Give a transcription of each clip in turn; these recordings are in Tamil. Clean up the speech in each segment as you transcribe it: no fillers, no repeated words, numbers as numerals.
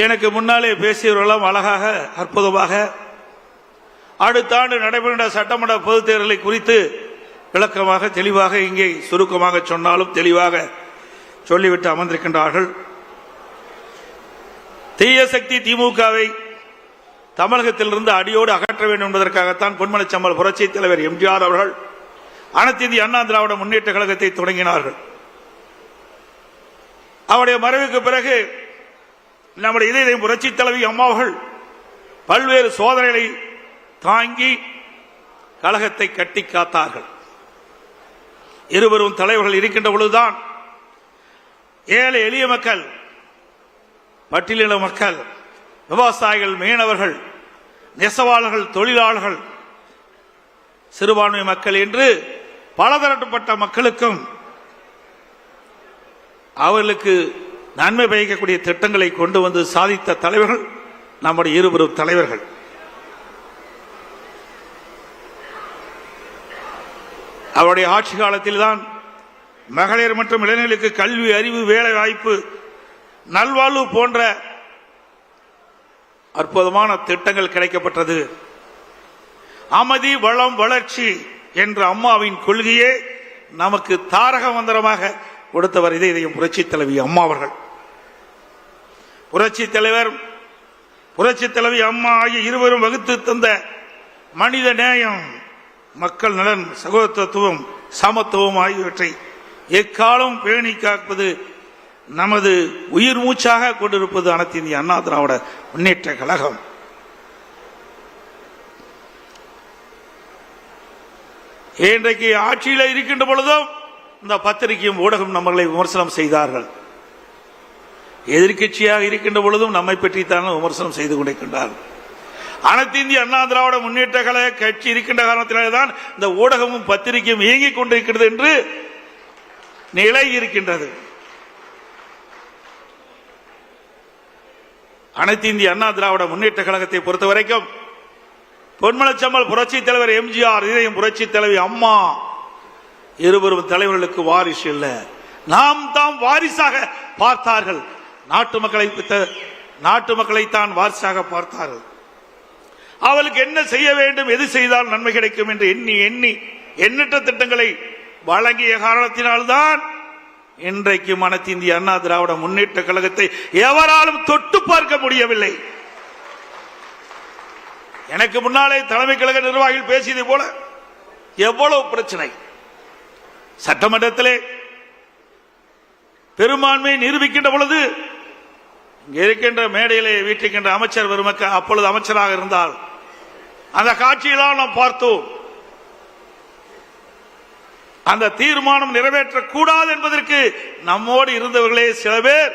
எனக்கு முன்னாலே பேசியவர்களும் அழகாக அற்புதமாக அடுத்த ஆண்டு நடைபெறுகின்ற சட்டமன்ற பொதுத் தேர்தலை குறித்து விளக்கமாக தெளிவாக இங்கே சுருக்கமாக சொன்னாலும் தெளிவாக சொல்லிவிட்டு அமர்ந்திருக்கின்றார்கள். தீய சக்தி திமுகவை தமிழகத்திலிருந்து அடியோடு அகற்ற வேண்டும் என்பதற்காகத்தான் பொன்மனச்செம்மல் புரட்சி தலைவர் எம்ஜிஆர் அவர்கள் அனைத்து இந்திய அண்ணா திராவிட முன்னேற்ற கழகத்தை தொடங்கினார்கள். அவருடைய மறைவுக்கு பிறகு நம்முடைய இதயம் புரட்சி தலைவி அம்மாவர்கள் பல்வேறு சோதனைகளை தாங்கி கழகத்தை கட்டி காத்தார்கள். இருவரும் தலைவர்கள் இருக்கின்ற பொழுதுதான் ஏழை எளிய மக்கள், பட்டியலின மக்கள், விவசாயிகள், மீனவர்கள், நெசவாளர்கள், தொழிலாளர்கள், சிறுபான்மை மக்கள் என்று பலதரப்பட்ட மக்களுக்கும் அவர்களுக்கு நன்மை பயக்கக்கூடிய திட்டங்களை கொண்டு வந்து சாதித்த தலைவர்கள் நம்முடைய இருவரும் தலைவர்கள். அவருடைய ஆட்சி காலத்தில் தான் மகளிர் மற்றும் இளைஞர்களுக்கு கல்வி, அறிவு, வேலை வாய்ப்பு, நல்வாழ்வு போன்ற அற்புதமான திட்டங்கள் கிடைக்கப்பட்டது. அமைதி, வளம், வளர்ச்சி என்ற அம்மாவின் கொள்கையே நமக்கு தாரக மந்திரமாக கொடுத்தவர் இதயம் புரட்சி தலைவி அம்மா அவர்கள். புரட்சி தலைவர், புரட்சி தலைவி அம்மா ஆகிய இருவரும் வகுத்து தந்த மனித நேயம், மக்கள் நலன், சகோதரத்துவம், சமத்துவம் ஆகியவற்றை எக்காலம் பேணி காப்பது நமது உயிர் மூச்சாக கொண்டிருப்பது அனைத்து இந்திய அண்ணா திராவிட முன்னேற்ற கழகம். இன்றைக்கு ஆட்சியில் இருக்கின்ற பொழுதும் இந்த பத்திரிகையும் ஊடகம் நம்மளை விமர்சனம் செய்தார்கள். எதிர்கட்சியாக இருக்கின்ற பொழுதும் நம்மை பற்றித்தான் விமர்சனம் செய்து கொண்டிருக்கின்றார்கள். அனைத்து இந்திய அண்ணா திராவிட முன்னேற்ற கழக கட்சி இருக்கின்ற காரணத்தினால்தான் இந்த ஊடகமும் பத்திரிகையும் இயங்கிக் கொண்டிருக்கிறது என்று நிலை இருக்கின்றது. அனைத்து இந்திய அண்ணா திராவிட முன்னேற்ற கழகத்தை பொறுத்தவரைக்கும் பொன்மனச்செம்மல் புரட்சி தலைவர் எம்ஜிஆர், இதயம் புரட்சி தலைவி அம்மா இருவரும் தலைவர்களுக்கு வாரிசு இல்லை, நாம் தாம் வாரிசாக பார்த்தார்கள். நாட்டு மக்களைத்தான் வாரிசாக பார்த்தார்கள். அவளுக்கு என்ன செய்ய வேண்டும், எது செய்தால் நன்மை கிடைக்கும் என்று எண்ணி எண்ணி எண்ணற்ற திட்டங்களை வழங்கிய காரணத்தினால்தான் இன்றைக்கு அனைத்து இந்திய அண்ணா திராவிட முன்னேற்ற கழகத்தை எவராலும் தொட்டு பார்க்க முடியவில்லை. எனக்கு முன்னாலே தலைமை கழக நிர்வாகிகள் பேசியது போல எவ்வளவு பிரச்சனை, சட்டமன்றத்திலே பெரும்பான்மை நிரூபிக்கின்ற பொழுது இங்கே இருக்கின்ற மேடையிலே வீட்டிருக்கின்ற அமைச்சர் பெருமக்கள் அப்பொழுது அமைச்சராக இருந்தால் அந்த காட்சியெல்லாம் நாம் பார்த்தோம். அந்த தீர்மானம் நிறைவேற்றக்கூடாது என்பதற்கு நம்மோடு இருந்தவர்களே சில பேர்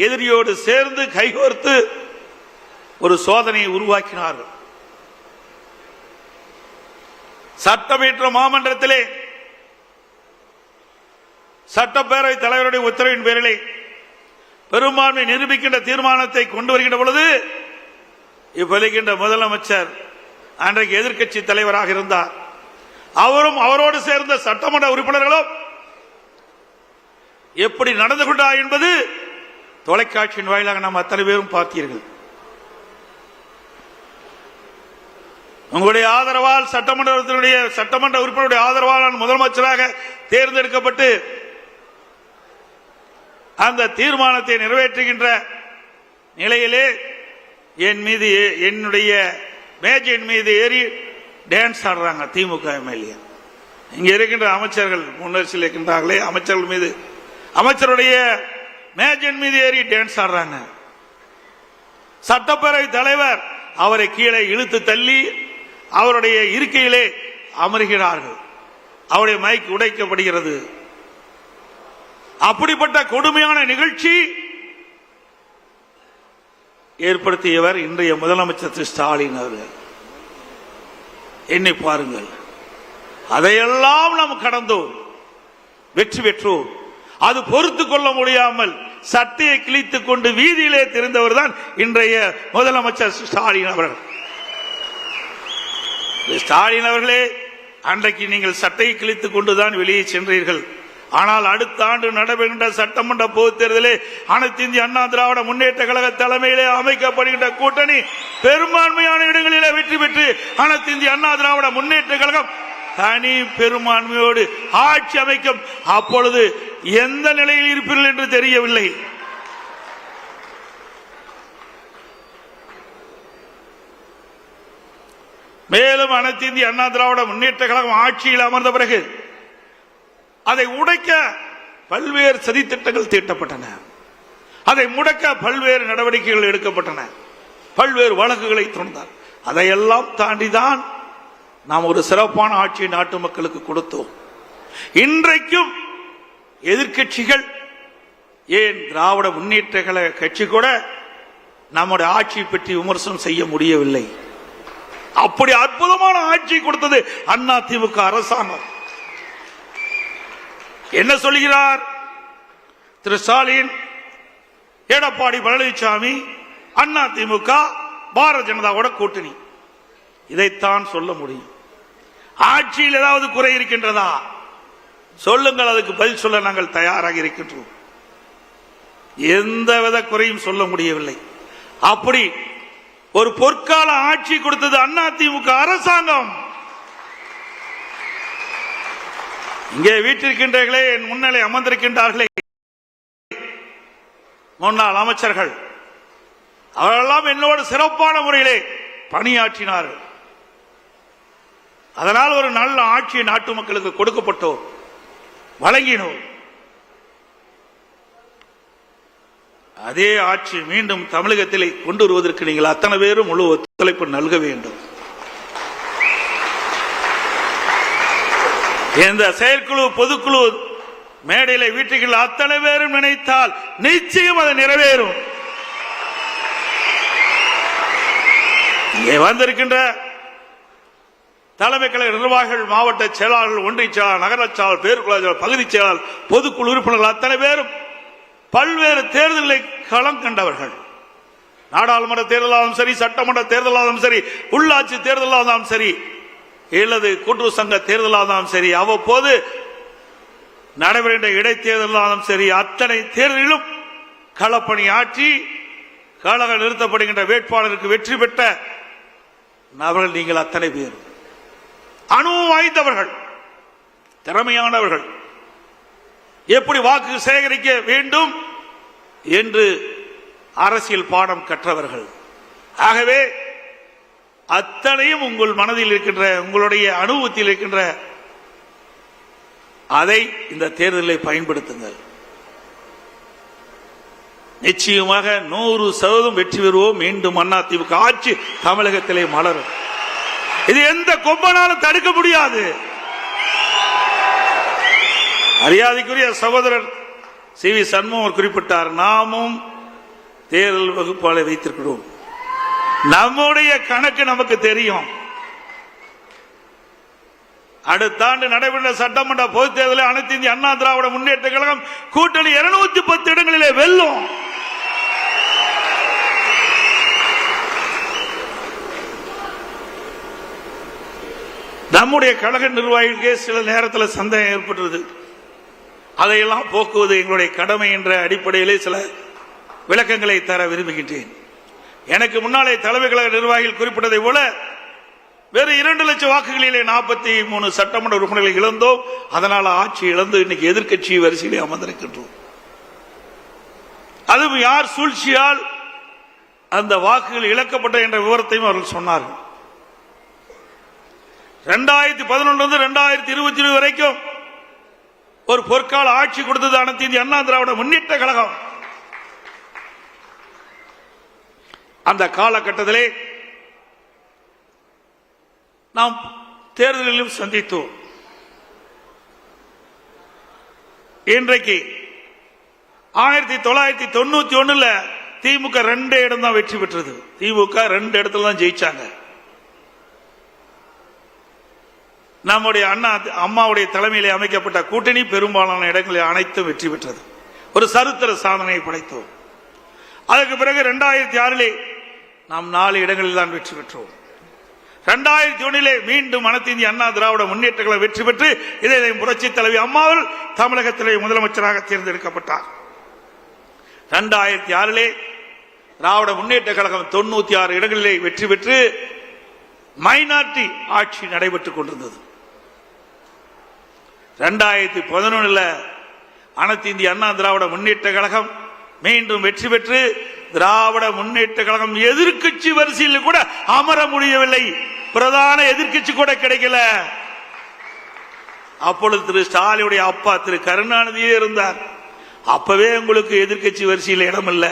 எதிரியோடு சேர்ந்து கைகோர்த்து ஒரு சோதனையை உருவாக்கினார்கள். சட்டமன்ற மாமன்றத்திலே சட்டப்பேரவை தலைவருடைய உத்தரவின் பேரிலே பெரும்பான்மை நிரூபிக்கின்ற தீர்மானத்தை கொண்டு வருகின்ற பொழுது இப்போதைக்கின்ற முதலமைச்சர் அன்றைக்கு எதிர்க்கட்சி தலைவராக இருந்தார். அவரும் அவரோடு சேர்ந்த சட்டமன்ற உறுப்பினர்களும் எப்படி நடந்து கொண்டார் என்பது தொலைக்காட்சியின் வாயிலாக நாம் அத்தனை பேரும் பார்த்தீர்கள். உங்களுடைய ஆதரவால் சட்டமன்ற உறுப்பினருடைய ஆதரவால் நான் முதலமைச்சராக தேர்ந்தெடுக்கப்பட்டு அந்த தீர்மானத்தை நிறைவேற்றுகின்ற நிலையிலே என் மீது, என்னுடைய மேஜையின் மீது ஏறி டான்ஸ் ஆடுறாங்க திமுக எம்எல்ஏ. இங்க இருக்கின்ற அமைச்சர்கள் முன்னரசில் இருக்கின்றார்களே, அமைச்சர்கள் மீது, அமைச்சருடைய மேஜையின் மீது ஏறி டான்ஸ் ஆடுறாங்க. சட்டப்பேரவை தலைவர் அவரை கீழே இழுத்து தள்ளி அவருடைய இருக்கையிலே அமர்கிறார்கள். அவருடைய மைக் உடைக்கப்படுகிறது. அப்படிப்பட்ட கொடுமையான நிகழ்ச்சி ஏற்படுத்தியவர் இன்றைய முதலமைச்சர் திரு ஸ்டாலின் அவர்கள். எண்ணி பாருங்கள், அதையெல்லாம் நாம் கடந்தோம், வெற்றி பெற்றோம். அது பொறுத்து கொள்ள முடியாமல் சட்டையை கிழித்துக் கொண்டு வீதியிலே தெரிந்தவர் தான் இன்றைய முதலமைச்சர் ஸ்டாலின் அவர்கள். ஸ்டாலின் அவர்களே, அன்றைக்கு நீங்கள் சட்டையை கிழித்துக் கொண்டுதான் வெளியே சென்றீர்கள். ஆனால் அடுத்த ஆண்டு நடைபெறுகின்ற சட்டமன்ற பொதுத் தேர்தலில் அனைத்து இந்திய அண்ணா திராவிட முன்னேற்ற கழக தலைமையிலே அமைக்கப்படுகின்ற கூட்டணி பெரும்பான்மையான இடங்களிலே வெற்றி பெற்று அனைத்து இந்திய அண்ணா திராவிட முன்னேற்ற கழகம் தனி பெரும்பான்மையோடு ஆட்சி அமைக்கும். அப்பொழுது எந்த நிலையில் இருப்பீர்கள் என்று தெரியவில்லை. மேலும் அனைத்து இந்திய அண்ணா திராவிட முன்னேற்ற கழகம் ஆட்சியில் அமர்ந்த பிறகு அதை உடைக்க பல்வேறு சதித்திட்டங்கள் தீட்டப்பட்டன. அதை முடக்க பல்வேறு நடவடிக்கைகள் எடுக்கப்பட்டன. பல்வேறு வழக்குகளை தொடர்ந்தார். அதையெல்லாம் தாண்டிதான் நாம் ஒரு சிறப்பான ஆட்சியை நாட்டு மக்களுக்கு கொடுத்தோம். இன்றைக்கும் எதிர்க்கட்சிகள், ஏன் திராவிட முன்னேற்ற கழக கட்சி கூட நம்முடைய ஆட்சியை பற்றி விமர்சனம் செய்ய முடியவில்லை. அப்படி அற்புதமான ஆட்சி கொடுத்தது அண்ணா திமுக அரசாங்கம். என்ன சொல்கிறார் திரு ஸ்டாலின், எடப்பாடி பழனிசாமி, அண்ணா திமுக, பாரதிய ஜனதாவோட கூட்டணி, இதைத்தான் சொல்ல முடியும். ஆட்சியில் ஏதாவது குறை இருக்கின்றதா சொல்லுங்கள், அதுக்கு பதில் சொல்ல நாங்கள் தயாராக இருக்கின்றோம். எந்தவித குறையும் சொல்ல முடியவில்லை. அப்படி ஒரு பொற்கால ஆட்சி கொடுத்தது அண்ணா திமுக அரசாங்கம். இங்கே வீட்டிருக்கின்றீர்களே, என் முன்னிலை அமர்ந்திருக்கின்றார்களே முன்னாள் அமைச்சர்கள், அவரெல்லாம் என்னோடு சிறப்பான முறையிலே பணியாற்றினார்கள். அதனால் ஒரு நல்ல ஆட்சியை நாட்டு மக்களுக்கு கொடுக்கப்பட்டோம், வழங்கினோம். அதே ஆட்சி மீண்டும் தமிழகத்திலே கொண்டு வருவதற்கு நீங்கள் அத்தனை பேரும் முழு ஒத்துழைப்பு நல்க வேண்டும். இந்த செயற்குழு பொதுக்குழு மேடையில வீட்டுகள் அத்தனை பேரும் நினைத்தால் நிச்சயம் அது நிறைவேறும். இங்கே வந்திருக்கின்ற தலைமை கழக நிர்வாகிகள், மாவட்ட செயலாளர்கள், ஒன்றிய செயலாளர், நகர செயலாளர், பேருக்குழு பகுதி செயலாளர், பொதுக்குழு உறுப்பினர்கள் அத்தனை பேரும் பல்வேறு தேர்தல்களை களம் கண்டவர்கள். நாடாளுமன்ற தேர்தலாலும் சரி, சட்டமன்ற தேர்தலாலும் சரி, உள்ளாட்சி தேர்தலாலும் சரி, இல்லது கூட்டுறவு சங்க தேர்தலாலும் சரி, அவ்வப்போது நடைபெறுகின்ற இடைத்தேர்தலாலும் சரி, அத்தனை தேர்தலிலும் களப்பணி ஆற்றி கழக நிறுத்தப்படுகின்ற வேட்பாளருக்கு வெற்றி பெற்ற நபர்கள் நீங்கள் அத்தனை பேர். அனுபவம் வாய்ந்தவர்கள், திறமையானவர்கள், எப்படி வாக்கு சேகரிக்க வேண்டும் என்று அரசியல் பாடம் கற்றவர்கள். ஆகவே அத்தனையும் உங்கள் மனதில் இருக்கின்ற, உங்களுடைய அனுபவத்தில் இருக்கின்ற அதை இந்த தேர்தலில் பயன்படுத்துங்கள். நிச்சயமாக 100% வெற்றி பெறுவோம். மீண்டும் அதிமுக ஆட்சி தமிழகத்திலே மலரும். இது எந்த கொம்பனாலும் தடுக்க முடியாது. மரியாதைக்குரிய சகோதரர் சி வி சண்முகம் குறிப்பிட்டார், நாமும் தேர்தல் வகுப்பாளரை வைத்திருக்கிறோம். நம்முடைய கணக்கு நமக்கு தெரியும். அடுத்த ஆண்டு நடைபெற்ற சட்டமன்ற பொதுத் தேர்தலில் அனைத்து இந்திய அண்ணா திராவிட முன்னேற்ற கழகம் கூட்டணி 210 இடங்களிலே வெல்லும். நம்முடைய கழக நிர்வாகிகளுக்கே சில நேரத்தில் சந்தேகம் ஏற்பட்டது. அதையெல்லாம் போக்குவது எங்களுடைய கடமை என்ற அடிப்படையிலே சில விளக்கங்களை தர விரும்புகின்றேன். எனக்கு முன்னாலே தலைமை கழக நிர்வாகிகள் குறிப்பிட்டதை போல வேறு 2 லட்சம் வாக்குகளிலே 43 சட்டமன்ற உறுப்பினர்களை இழந்தோம். அதனால் ஆட்சி இழந்து இன்னைக்கு எதிர்க்கட்சி வரிசையிலே அமர்ந்திருக்கின்றோம். அதுவும் யார் சூழ்ச்சியால் அந்த வாக்குகள் இழக்கப்பட்ட என்ற விவரத்தையும் அவர்கள் சொன்னார்கள். 2011 2020 வரைக்கும் ஒரு பொற்கால ஆட்சி கொடுத்தது அனைத்து இந்திய அண்ணா திராவிட முன்னேற்ற கழகம். அந்த காலகட்டத்திலே நாம் தேர்தலிலும் சந்தித்தோம். இன்றைக்கு 1991 திமுக 2 இடம் தான் வெற்றி பெற்றது. திமுக 2 இடத்துல தான் ஜெயிச்சாங்க. நம்முடைய அம்மாவுடைய தலைமையிலே அமைக்கப்பட்ட கூட்டணி பெரும்பாலான இடங்களில் அனைத்தும் வெற்றி பெற்றது. ஒரு சரித்திர சாதனையை படைத்தோம். அதற்கு பிறகு 2006 நாம் 4 இடங்களில் தான் வெற்றி பெற்றோம். 2001 மீண்டும் அனைத்து இந்திய அண்ணா திராவிட முன்னேற்ற கழகம் வெற்றி பெற்று இதய புரட்சி தலைவி அம்மாவில் தமிழகத்திலே முதலமைச்சராக தேர்ந்தெடுக்கப்பட்டார். 2006 திராவிட முன்னேற்ற கழகம் 96 இடங்களிலே வெற்றி பெற்று மைனாரிட்டி ஆட்சி நடைபெற்றுக் கொண்டிருந்தது. 2011 அனைத்து இந்திய அண்ணா திராவிட முன்னேற்ற கழகம் மீண்டும் வெற்றி பெற்று திராவிட முன்னேற்ற கழகம் எதிர்க்கட்சி வரிசையில் கூட அமர முடியவில்லை. பிரதான எதிர்க்கட்சி கூட கிடைக்கல. அப்பொழுது திரு ஸ்டாலினுடைய அப்பா திரு கருணாநிதியே இருந்தார். அப்பவே உங்களுக்கு எதிர்க்கட்சி வரிசையில் இடம் இல்ல.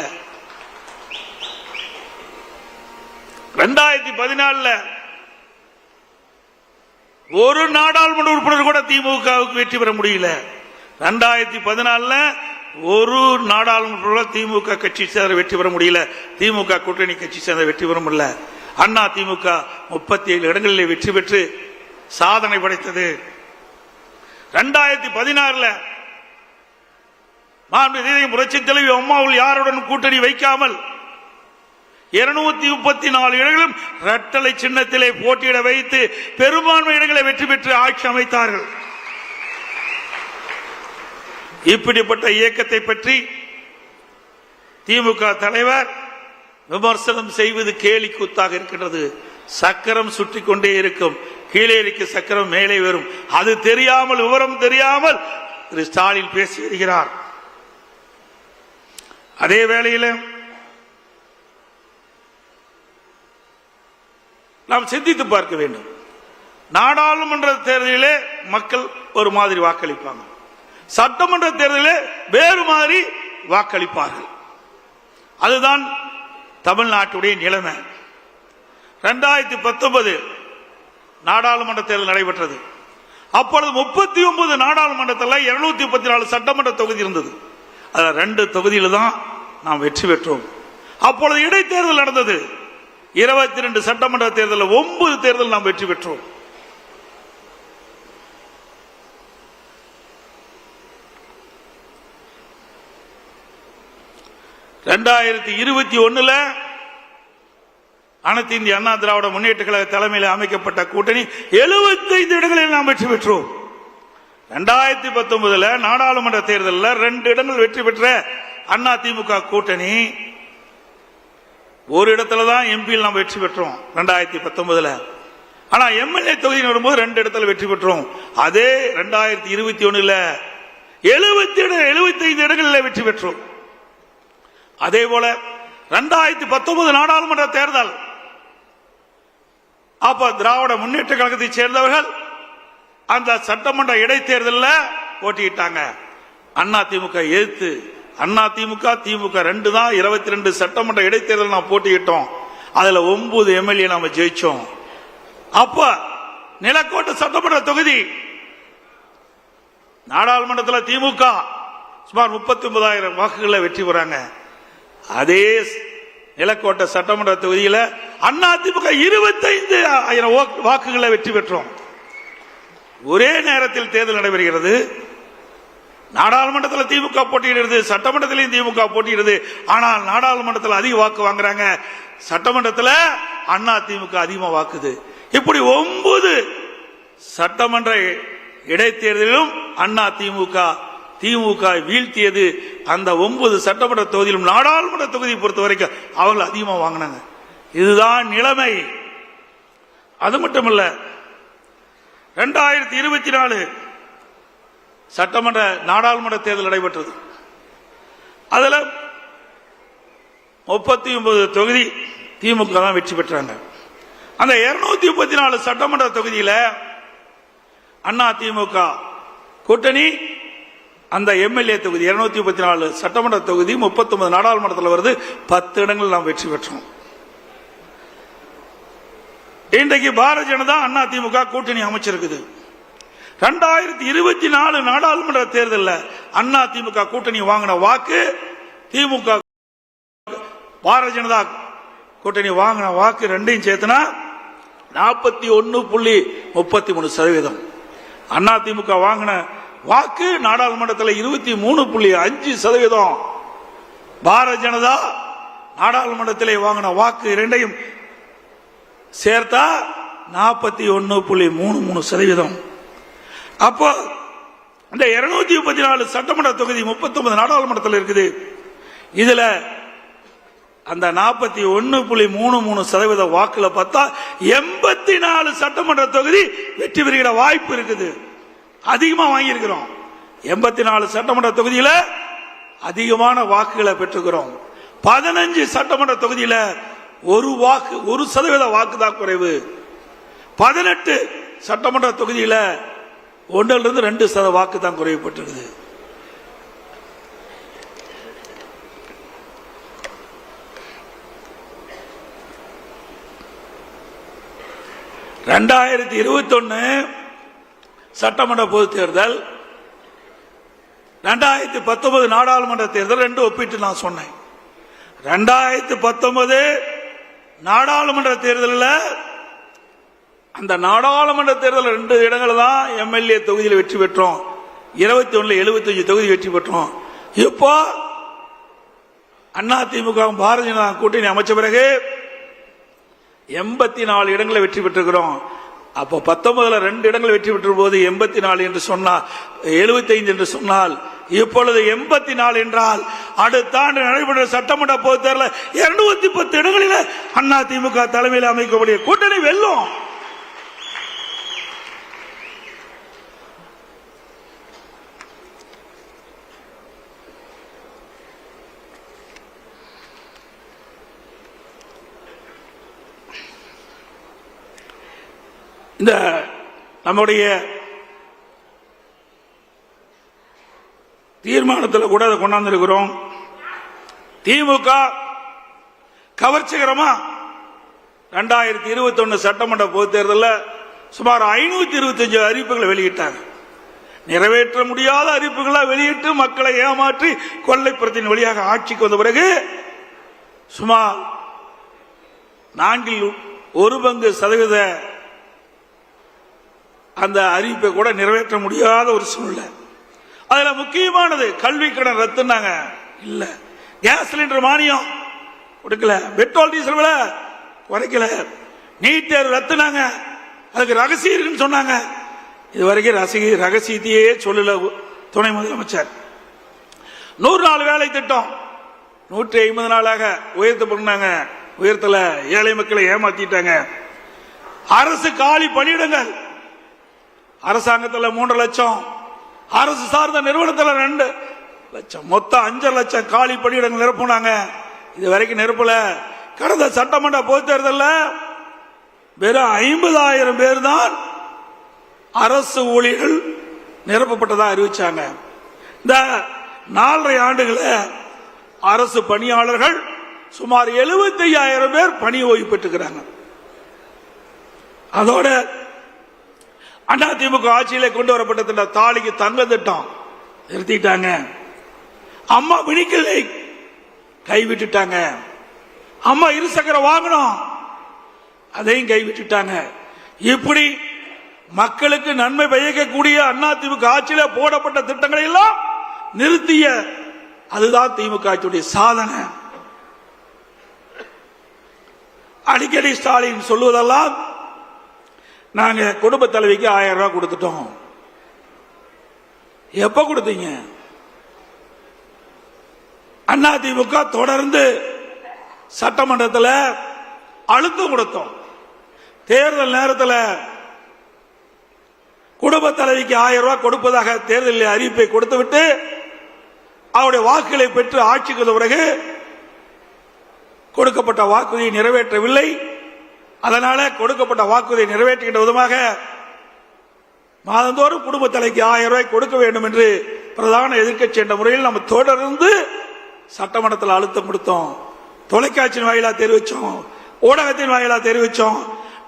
2014 ஒரு நாடாளுமன்ற உறுப்பினர் கூட திமுகவுக்கு வெற்றி பெற முடியல. 2014 ஒரு நாடாளுமன்ற திமுக கட்சி சேர்ந்த வெற்றி பெற முடியல. திமுக கூட்டணி கட்சி சேர்ந்த வெற்றி பெற முடியல. அண்ணா திமுக 37 இடங்களில் வெற்றி பெற்று சாதனை படைத்தது. 2016 புரட்சி தலைவி அம்மாவில் யாருடன் கூட்டணி வைக்காமல் 234 இடங்களும் இரட்டலை சின்னத்திலே போட்டியிட வைத்து பெரும்பான்மை இடங்களை வெற்றி பெற்று ஆட்சி அமைத்தார்கள். இப்படிப்பட்ட இயக்கத்தை பற்றி திமுக தலைவர் விமர்சனம் செய்வது கேலி கூத்தாக இருக்கின்றது. சக்கரம் சுற்றி கொண்டே இருக்கும், கீழே இருக்க சக்கரம் மேலே வரும். அது தெரியாமல், விவரம் தெரியாமல் திரு ஸ்டாலின் பேசி வருகிறார். அதே வேளையில் நாம் சிந்தித்து பார்க்க வேண்டும். நாடாளுமன்ற தேர்தலிலே மக்கள் ஒரு மாதிரி வாக்களிப்பாங்க, சட்டமன்ற தேர்தலிலே வேறு மாதிரி வாக்களிப்பார்கள். அதுதான் தமிழ்நாட்டுடைய நிலைமை. 2019 நாடாளுமன்ற தேர்தல் நடைபெற்றது. அப்பொழுது 39 நாடாளுமன்றத்தில் 234 சட்டமன்ற தொகுதி இருந்தது. அதில் 2 தொகுதியில் தான் நாம் வெற்றி பெற்றோம். அப்பொழுது இடைத்தேர்தல் நடந்தது. 22 சட்டமன்ற தேர்தலில் 9 தேர்தல் நாம் வெற்றி பெற்றோம். ரெண்டாயிரத்தி 21 அனைத்து இந்திய அண்ணா திராவிட முன்னேற்ற கழக தலைமையில் அமைக்கப்பட்ட கூட்டணி 75 இடங்களில் நாம் வெற்றி பெற்றோம். 2019 நாடாளுமன்ற தேர்தலில் 2 இடங்கள் வெற்றி பெற்ற அண்ணா திமுக கூட்டணி ஒரு இடத்துல தான் எம்பியில் நாம் வெற்றி பெற்றோம் 2019. ஆனா எம்எல்ஏ தொகுதியில் வரும்போது 2 இடத்துல வெற்றி பெற்றோம். அதே 2021 75 இடங்களில் வெற்றி பெற்றோம். அதே போல 2019 நாடாளுமன்ற தேர்தல் அப்ப திராவிட முன்னேற்ற கழகத்தை சேர்ந்தவர்கள் அந்த சட்டமன்ற இடைத்தேர்தலில் போட்டியிட்டாங்க. அண்ணா திமுக எதிர்த்து அண்ணா திமுக 2 தான் 22 சட்டமன்ற இடைத்தேர்தல் நாம் போட்டியிட்டோம். அதுல 9 எம்எல்ஏ நாம ஜெயிச்சோம். அப்ப நிலக்கோட்டை சட்டமன்ற தொகுதி நாடாளுமன்றத்தில் திமுக சுமார் 39,000 வாக்குகளை வெற்றி பெறாங்க. அதே நிலக்கோட்டை சட்டமன்ற தொகுதியில் அண்ணா திமுக 25,000 வாக்குகளை வெற்றி பெற்றோம். ஒரே நேரத்தில் தேர்தல் நடைபெறுகிறது. நாடாளுமன்றத்தில் திமுக போட்டியிடுறது, சட்டமன்றத்திலையும் திமுக போட்டியிடுது. ஆனால் நாடாளுமன்றத்தில் அதிக வாக்கு வாங்குறாங்க, சட்டமன்றத்தில் அண்ணா திமுக அதிகமாக வாக்குது. இப்படி 9 சட்டமன்ற இடைத்தேர்தலிலும் அண்ணா திமுக வீழ்த்தியது. அந்த 9 சட்டமன்ற தொகுதியிலும் நாடாளுமன்ற தொகுதியை பொறுத்த வரைக்கும் அவர்கள் அதிகமாக வாங்கினாங்க. இதுதான் நிலைமை. அது மட்டுமல்ல, 2024 சட்டமன்ற நாடாளுமன்ற தேர்தல் நடைபெற்றது. அதுல 39 தொகுதி திமுக தான் வெற்றி பெற்றாங்க. அந்த 234 சட்டமன்ற தொகுதியில் அண்ணா திமுக கூட்டணி அந்த எம்எல்ஏ தொகுதி 234 சட்டமன்ற தொகுதி 39 நாடாளுமன்றத்தில் வருது. 10 இடங்கள் நாம் வெற்றி பெற்றோம். இன்றைக்கு பாரதிய ஜனதா அண்ணா திமுக கூட்டணி அமைச்சிருக்குது. 2024 நாடாளுமன்ற தேர்தலில் அண்ணா திமுக கூட்டணி வாங்கின வாக்கு திமுக பாரதிய ஜனதா கூட்டணி வாங்கின வாக்கு ரெண்டையும் சேர்த்துனா 41.33%. அண்ணா திமுக வாங்கின வாக்கு நாடாளுமன்றத்தில் 23.5%. பாரதிய ஜனதா நாடாளுமன்றத்தில் வாங்கின வாக்கு இரண்டையும் சேர்த்தா 41.33%. அப்போ இந்த 234 சட்டமன்ற தொகுதி 39 நாடாளுமன்றத்தில் இருக்குது. இதுல அந்த 41.33% வாக்குல பார்த்தா 84 சட்டமன்ற தொகுதி வெற்றி பெறுகிற வாய்ப்பு இருக்குது. அதிகமா வாங்கி இருக்கிறோம். 84 சட்டமன்ற தொகுதியில அதிகமான வாக்குகளை பெற்றுக்கிறோம். 15 சட்டமன்ற தொகுதியில 1% வாக்கு தான் குறைவு. 18 சட்டமன்ற தொகுதியில 1-2% வாக்கு தான் குறைவுபட்டிருக்குது. சட்டமன்ற பொதுத் தேர்தல், 2019 நாடாளுமன்ற தேர்தல் ரெண்டு ஒப்பிட்டு நான் சொன்னேன். 2019 நாடாளுமன்ற தேர்தலில் அந்த நாடாளுமன்ற தேர்தல் 2 இடங்கள் தான் எம்எல்ஏ தொகுதியில் வெற்றி பெற்றோம். 21 75 தொகுதி வெற்றி பெற்றோம். இப்போ அதிமுக பாரதிய ஜனதா கூட்டணி அமைச்ச பிறகு 84 இடங்களை வெற்றி பெற்றிருக்கிறோம். அப்போ 19 2 இடங்கள் வெற்றி பெற்ற போது 84 என்று சொன்னால் 75 என்று சொன்னால் இப்பொழுது 84 என்றால் அடுத்த ஆண்டு நடைபெற்ற சட்டமன்ற பொதுத் தேர்தலில் 210 இடங்களில் அதிமுக தலைமையில் அமைக்கக்கூடிய கூட்டணி வெல்லும். இந்த நம்முடைய தீர்மானத்தில் கூட அதை கொண்டாந்துருக்கிறோம். திமுக கவர்ச்சிகரமா 2021 சட்டமன்ற பொதுத் தேர்தலில் சுமார் 525 அறிவிப்புகளை வெளியிட்டாங்க. நிறைவேற்ற முடியாத அறிவிப்புகளை வெளியிட்டு மக்களை ஏமாற்றி கொள்ளைப்புறத்தின் வழியாக ஆட்சிக்கு வந்த பிறகு சுமார் 4% அந்த அறிவிப்பை கூட நிறைவேற்ற முடியாத ஒரு சூழ்நிலை. அதுல முக்கியமானது கல்வி கடன் ரத்துனாங்க, இல்ல கேஸ் சிலிண்டர் மானியம் கொடுக்கல, பெட்ரோல் டீசல் விலை குறைக்கல, நீட் தேர்வு ரத்துனாங்க, அதுக்கு ரகசியம் இருக்குன்னு சொன்னாங்க. இதுவரைக்கும் ரகசியத்தையே சொல்லல துணை முதலமைச்சர். 100 நாள் வேலை திட்டம் 150 நாளாக உயர்த்த பண்ணாங்க, உயர்த்தல, ஏழை மக்களை ஏமாத்திட்டாங்க. அரசு காலி பணியிடங்கள் அரசாங்கத்தில் 3 லட்சம், அரசு சார்ந்த நிறுவனத்தில் 2 லட்சம், மொத்தம் 5 லட்சம் காலி பணியிடங்கள் நிரப்புனாங்க. இது வரைக்கும் நிரப்பல. கடந்த சட்டமன்ற பொதுத் தேர்தலில் வெறும் 50,000 பேர் தான் அரசு ஊழியர்கள் நிரப்பப்பட்டதா அறிவிச்சாங்க. இந்த 4.5 ஆண்டுகள அரசு பணியாளர்கள் சுமார் 75,000 பேர் பணி ஓய்வு பெற்றுக்கிறாங்க. அதோட அதிமுக ஆட்சியில கொண்டு வரப்பட்ட தாலிக்கு தங்க திட்டம் நிறுத்திட்டாங்க. அம்மா மினிக்கலை கைவிட்டுட்டாங்க. அம்மா இருசக்கர வாகனம் அதையும் கைவிட்டுட்டாங்க. இப்படி மக்களுக்கு நன்மை பயக்கக்கூடிய அதிமுக ஆட்சியில போடப்பட்ட திட்டங்களை எல்லாம் நிறுத்திய அதுதான் திமுக ஆட்சியுடைய சாதனை. அடிக்கடி ஸ்டாலின் சொல்லுவதெல்லாம் நாங்க குடும்ப தலைவிக்கு 1000 ரூபாய் கொடுத்துட்டோம். எப்ப கொடுத்தீங்க? அதிமுக தொடர்ந்து சட்டமன்றத்தில் அழுத்தம் கொடுத்தோம். தேர்தல் நேரத்தில் குடும்ப தலைவிக்கு 1000 ரூபாய் கொடுப்பதாக தேர்தலில் அறிவிப்பை கொடுத்துவிட்டு அவருடைய வாக்குகளை பெற்று ஆட்சிக்கு வந்த பிறகு கொடுக்கப்பட்ட வாக்குறுதியை நிறைவேற்றவில்லை. அதனால கொடுக்கப்பட்ட வாக்குறுதியை நிறைவேற்றுகின்ற விதமாக மாதந்தோறும் குடும்ப தலைக்கு 1000 ரூபாய் கொடுக்க வேண்டும் என்று பிரதான எதிர்க்கட்சி என்ற முறையில் நம்ம தொடர்ந்து சட்டமன்றத்தில் அழுத்தம் கொடுத்தோம். தொலைக்காட்சியின் வாயிலா தெரிவிச்சோம், ஊடகத்தின் வாயிலா தெரிவிச்சோம்.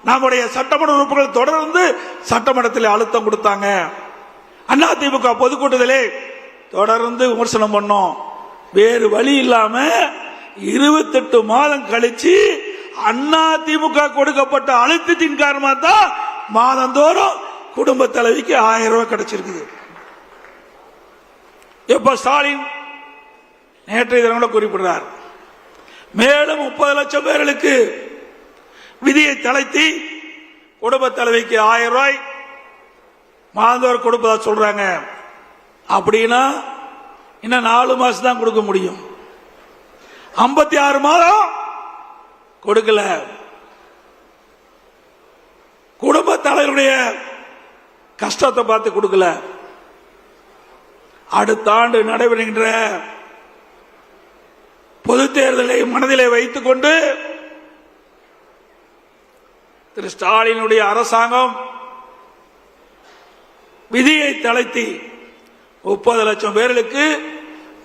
நம்முடைய சட்டமன்ற உறுப்பினர்கள் தொடர்ந்து சட்டமன்றத்தில் அழுத்தம் கொடுத்தாங்க. அதிமுக பொதுக்கூட்டத்திலே தொடர்ந்து விமர்சனம் பண்ணோம். வேறு வழி இல்லாம 28 மாதம் கழிச்சு அதிமுக கொடுக்கப்பட்ட அழுத்தத்தின் காரணமாக தான் மாதந்தோறும் குடும்ப தலைவிக்கு 1000 ரூபாய் கிடைச்சிருக்கு. இப்ப ஸ்டாலின் நேற்றைய தினம் கூட குறிப்பிடுறார், மேலும் 30 லட்சம் பேர்களுக்கு விதியை தளர்த்தி குடும்ப தலைவிக்கு 1000 ரூபாய் மாதந்தோறும் கொடுப்பதா சொல்றாங்க. அப்படின்னா இன்னும் 4 மாசம் தான் கொடுக்க முடியும். 56 மாதம் கொடுக்கல. குடும்ப தலைவருடைய கஷ்டத்தை பார்த்து கொடுக்கல. அடுத்த ஆண்டு நடைபெறுகின்ற பொது தேர்தலை மனதிலே வைத்துக் கொண்டு திரு ஸ்டாலினுடைய அரசாங்கம் விதியை தளர்த்தி 30 லட்சம் பேர்களுக்கு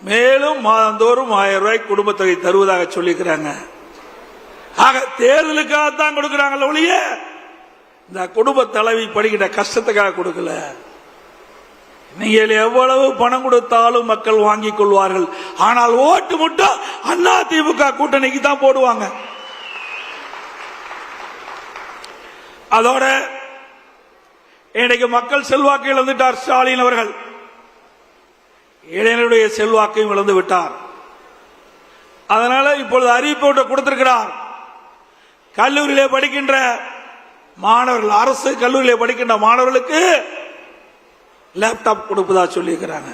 மேலும் மாதந்தோறும் 1000 ரூபாய் குடும்ப தொகை தருவதாக சொல்லியிருக்கிறாங்க. ஆக தேர்தலுக்காகத்தான் கொடுக்கிறாங்க ஒழிய இந்த குடும்ப தலைவி படுகின்ற கஷ்டத்துக்காக கொடுக்கல. நீங்கள் எவ்வளவு பணம் கொடுத்தாலும் மக்கள் வாங்கிக் கொள்வார்கள். ஆனால் ஓட்டு மட்டும் அண்ணா திமுக கூட்டணிக்கு தான் போடுவாங்க. அதோட இன்றைக்கு மக்கள் செல்வாக்கு இழந்துட்டார் ஸ்டாலின் அவர்கள். இளைஞருடைய செல்வாக்கையும் இழந்து விட்டார். அதனால இப்பொழுது அறிவிப்பு கொடுத்திருக்கிறார். கல்லூரியிலே படிக்கின்ற மாணவர்கள், அரசு கல்லூரியிலே படிக்கின்ற மாணவர்களுக்கு லேப்டாப் கொடுப்பதா சொல்லியிருக்கிறாங்க.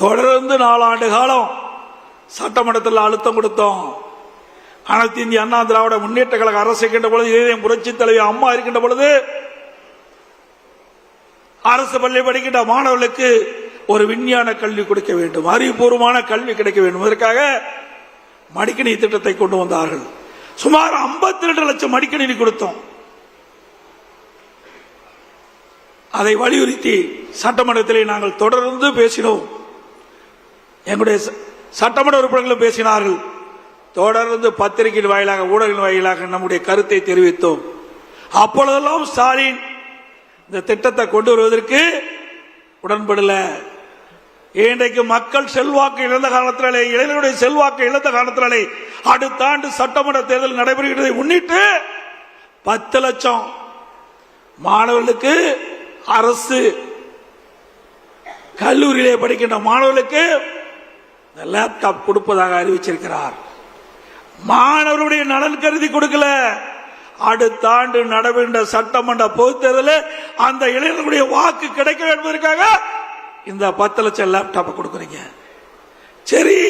தொடர்ந்து 4 ஆண்டு காலம் சட்டமன்றத்தில் அழுத்தம் கொடுத்தோம். அனைத்து இந்திய அண்ணா திராவிட முன்னேற்ற கழக அரசு இருக்கின்ற பொழுது, இதயம் புரட்சி தலைவி அம்மா இருக்கின்ற பொழுது அரசு பள்ளி படிக்கின்ற மாணவர்களுக்கு ஒரு விஞ்ஞான கல்வி கொடுக்க வேண்டும், அறிவுபூர்வமான கல்வி கிடைக்க வேண்டும். இதற்காக மடிக்கணி திட்டத்தை கொண்டு வந்தார்கள். சுமார் 52 லட்சம் மடிக்கணினி கொடுத்தோம். அதை வலியுறுத்தி சட்டமன்றத்திலே நாங்கள் தொடர்ந்து பேசினோம். எங்களுடைய சட்டமன்ற உறுப்பினர்களும் பேசினார்கள். தொடர்ந்து பத்திரிகையின் வாயிலாக, ஊடகங்களின் வாயிலாக நம்முடைய கருத்தை தெரிவித்தோம். அப்பொழுதெல்லாம் ஸ்டாலின் இந்த திட்டத்தை கொண்டு வருவதற்கு உடன்படல. இன்றைக்கு மக்கள் செல்வாக்கு இழந்த காரணத்தினாலே, இளைஞருடைய செல்வாக்கு இழந்த காரணத்தினாலே அடுத்த ஆண்டு சட்டமன்ற தேர்தல் நடைபெறுகிறதை முன்னிட்டு 10 லட்சம் மாணவர்களுக்கு, அரசு கல்லூரியிலே படிக்கின்ற மாணவர்களுக்கு லேப்டாப் கொடுப்பதாக அறிவிச்சிருக்கிறார். மாணவருடைய நலன் கருதி கொடுக்கல. அடுத்த ஆண்டு நடைபெறுகின்ற சட்டமன்ற பொதுத் தேர்தலில் அந்த இளைஞர்களுடைய வாக்கு கிடைக்க என்பதற்காக இந்த 10 லட்சம் லேப்டாப் கொடுக்குறீங்க. சரி,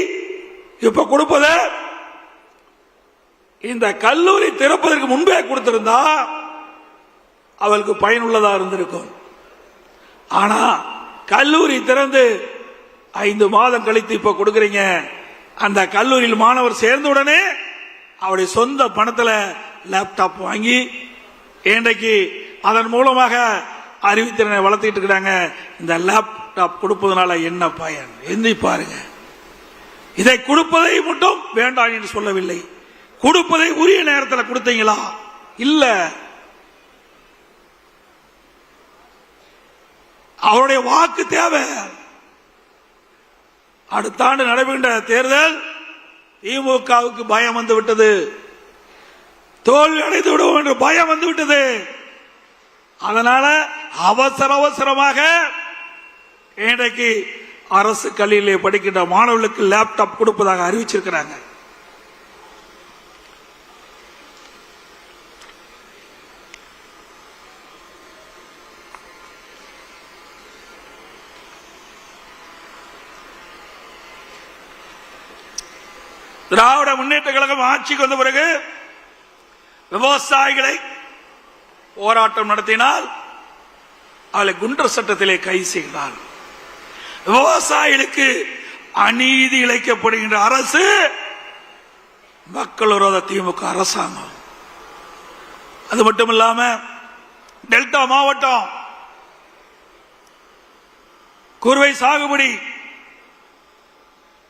இப்ப கொடுப்பத இந்த கல்லூரி திறப்பதற்கு முன்பே கொடுத்திருந்தா அவளுக்கு பயனுள்ளதா இருந்திருக்கும். ஆனா கல்லூரி திறந்து 5 மாதம் கழித்து இப்ப கொடுக்கறீங்க. அந்த கல்லூரியில் மாணவர் சேர்ந்த உடனே அவருடைய சொந்த பணத்தில் லேப்டாப் வாங்கி இன்றைக்கு அதன் மூலமாக அறிவுத்திறனை வளர்த்துக்கிட்டு இருக்கிறாங்க. இந்த லேப்டாப் கொடுப்பதனால என்ன பயன் எண்ணி பாருங்க. இதை கொடுப்பதை மட்டும் வேண்டாம் என்று சொல்லவில்லை. கொடுப்பதை உரிய நேரத்தில் கொடுத்தீங்களா? இல்ல. அவருடைய வாக்கு தேவை. அடுத்த ஆண்டு நடைபெறுகின்ற தேர்தல் திமுகவுக்கு பயம் வந்து விட்டது, தோல்வி அடைந்து விடுவோம் என்று பயம் வந்து விட்டது. அதனால அவசரமாக இன்றைக்கு அரசு கல்வியிலே படிக்கின்ற மாணவர்களுக்கு லேப்டாப் கொடுப்பதாக அறிவிச்சிருக்கிறாங்க. திராவிட முன்னேற்ற கழகம் ஆட்சிக்கு வந்த பிறகு விவசாயிகளை போராட்டம் நடத்தினால் அவளை குண்டர் சட்டத்திலே கைது செய்கிறார். விவசாயிகளுக்கு அநீதி இழைக்கப்படுகின்ற அரசு மக்கள் விரோத திமுக அரசாங்கம். அது மட்டுமில்லாம டெல்டா மாவட்டம் குறுவை சாகுபடி,